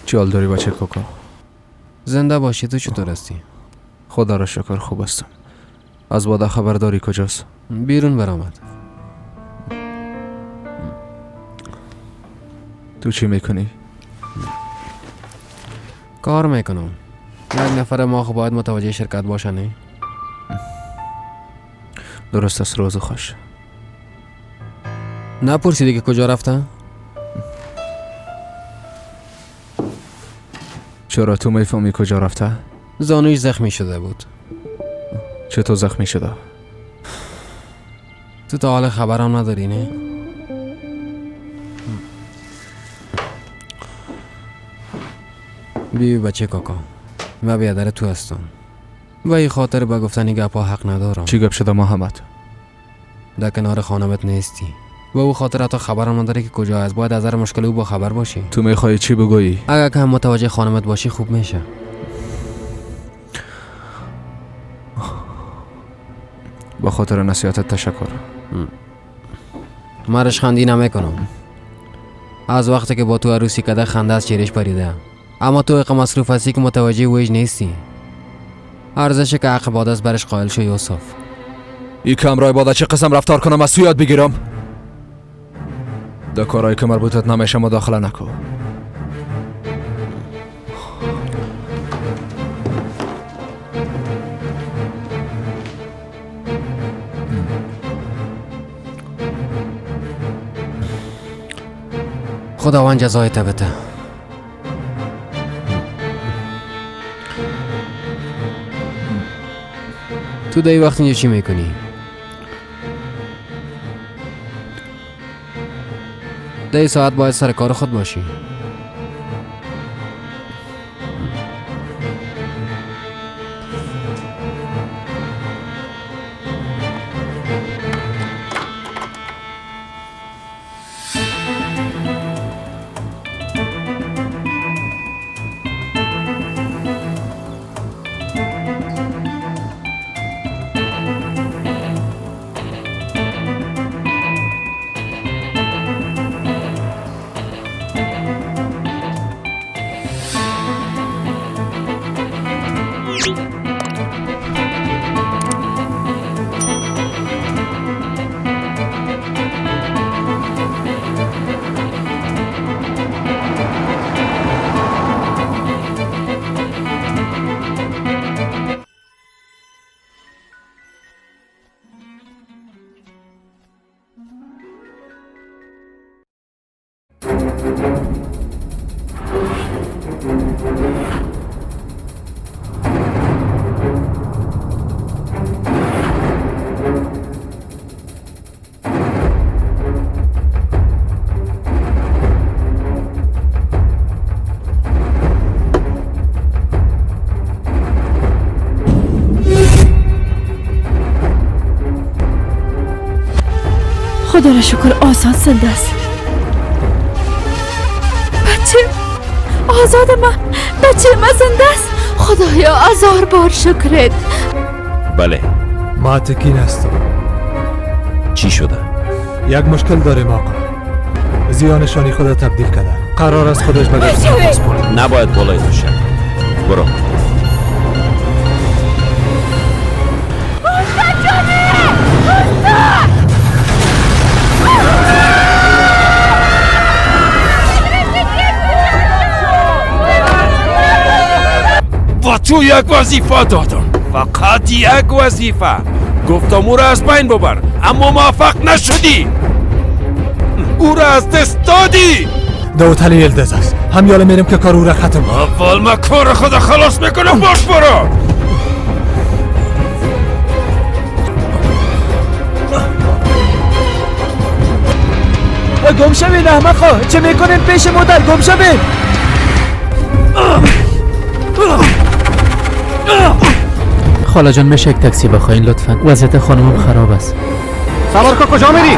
چی حال داری بچه کوکا؟ زنده باشی. تو چطور هستی؟ خدا را شکر خوب هستم. از وادا خبر داری کجاست؟ بیرون برآمد. تو چی میکنی؟ کار میکنم. یک نفر ما خب باید متوجه شرکت باشه نه؟ درست است. روز خوش. نپرسیدی که کجا رفته؟ چرا تو میفهمی کجا رفته؟ زانویش زخمی شده بود. چطور زخمی شده؟ تو تا حال خبرم نداری نه؟ بی بچه کاکا، من بیادر تو هستم و این خاطر با گفتنی گپا حق ندارم. چی گپ شده محمد؟ در کنار خانمت نیستی و او خاطر حتی خبرم نداره که کجا است. باید از هر مشکل او با خبر باشی. تو میخوای چی بگویی؟ اگر که هم متوجه خانمت باشی خوب میشه. با خاطر نصیحتت تشکر. مرش خندی نمیکنم. از وقتی که با تو عروسی کده خنده از چهرش پریده، اما تو اقا مصروف هستی که متوجه ویج نیستی. ارزشه که حق بادست برش قائل شو یوسف. ای که امرای بادا چه قسم رفتار کنم از تو یاد بگیرم؟ در کارهایی که مربوطت نمیشه مداخله نکو. خداوند جزایت بده. تو دایی وقت اینجا چی میکنی؟ دایی ساعت باید سر کار خود باشی. خدا را شکر آزاد زنده است. بچه آزاد بچه ما زنده است. خدایا 1000 بار شکرت. بله. ما تکین هستم. چی شده؟ یک مشکل داریم آقا. زیانشانی خدا تبدیل کرده. قرار است خودش بگه. نباید بالای تو شد. برو. و تو یک وظیفه دادم، فقط یک وظیفه. گفتم او را از بین ببر، اما موفق نشدی. او را از دست دادی. دوتلی الدز است. هم یالا میرم که کار او را ختم کنم. اول ما کار خدا خلاص میکنم. باش برو. گم شوین احمقا. چه میکنین پیش مادر؟ گم شوین. خاله جان میشه یک تاکسی بخواین لطفا؟ وضعیت خانمم خراب است. سوار کن. کجا میری؟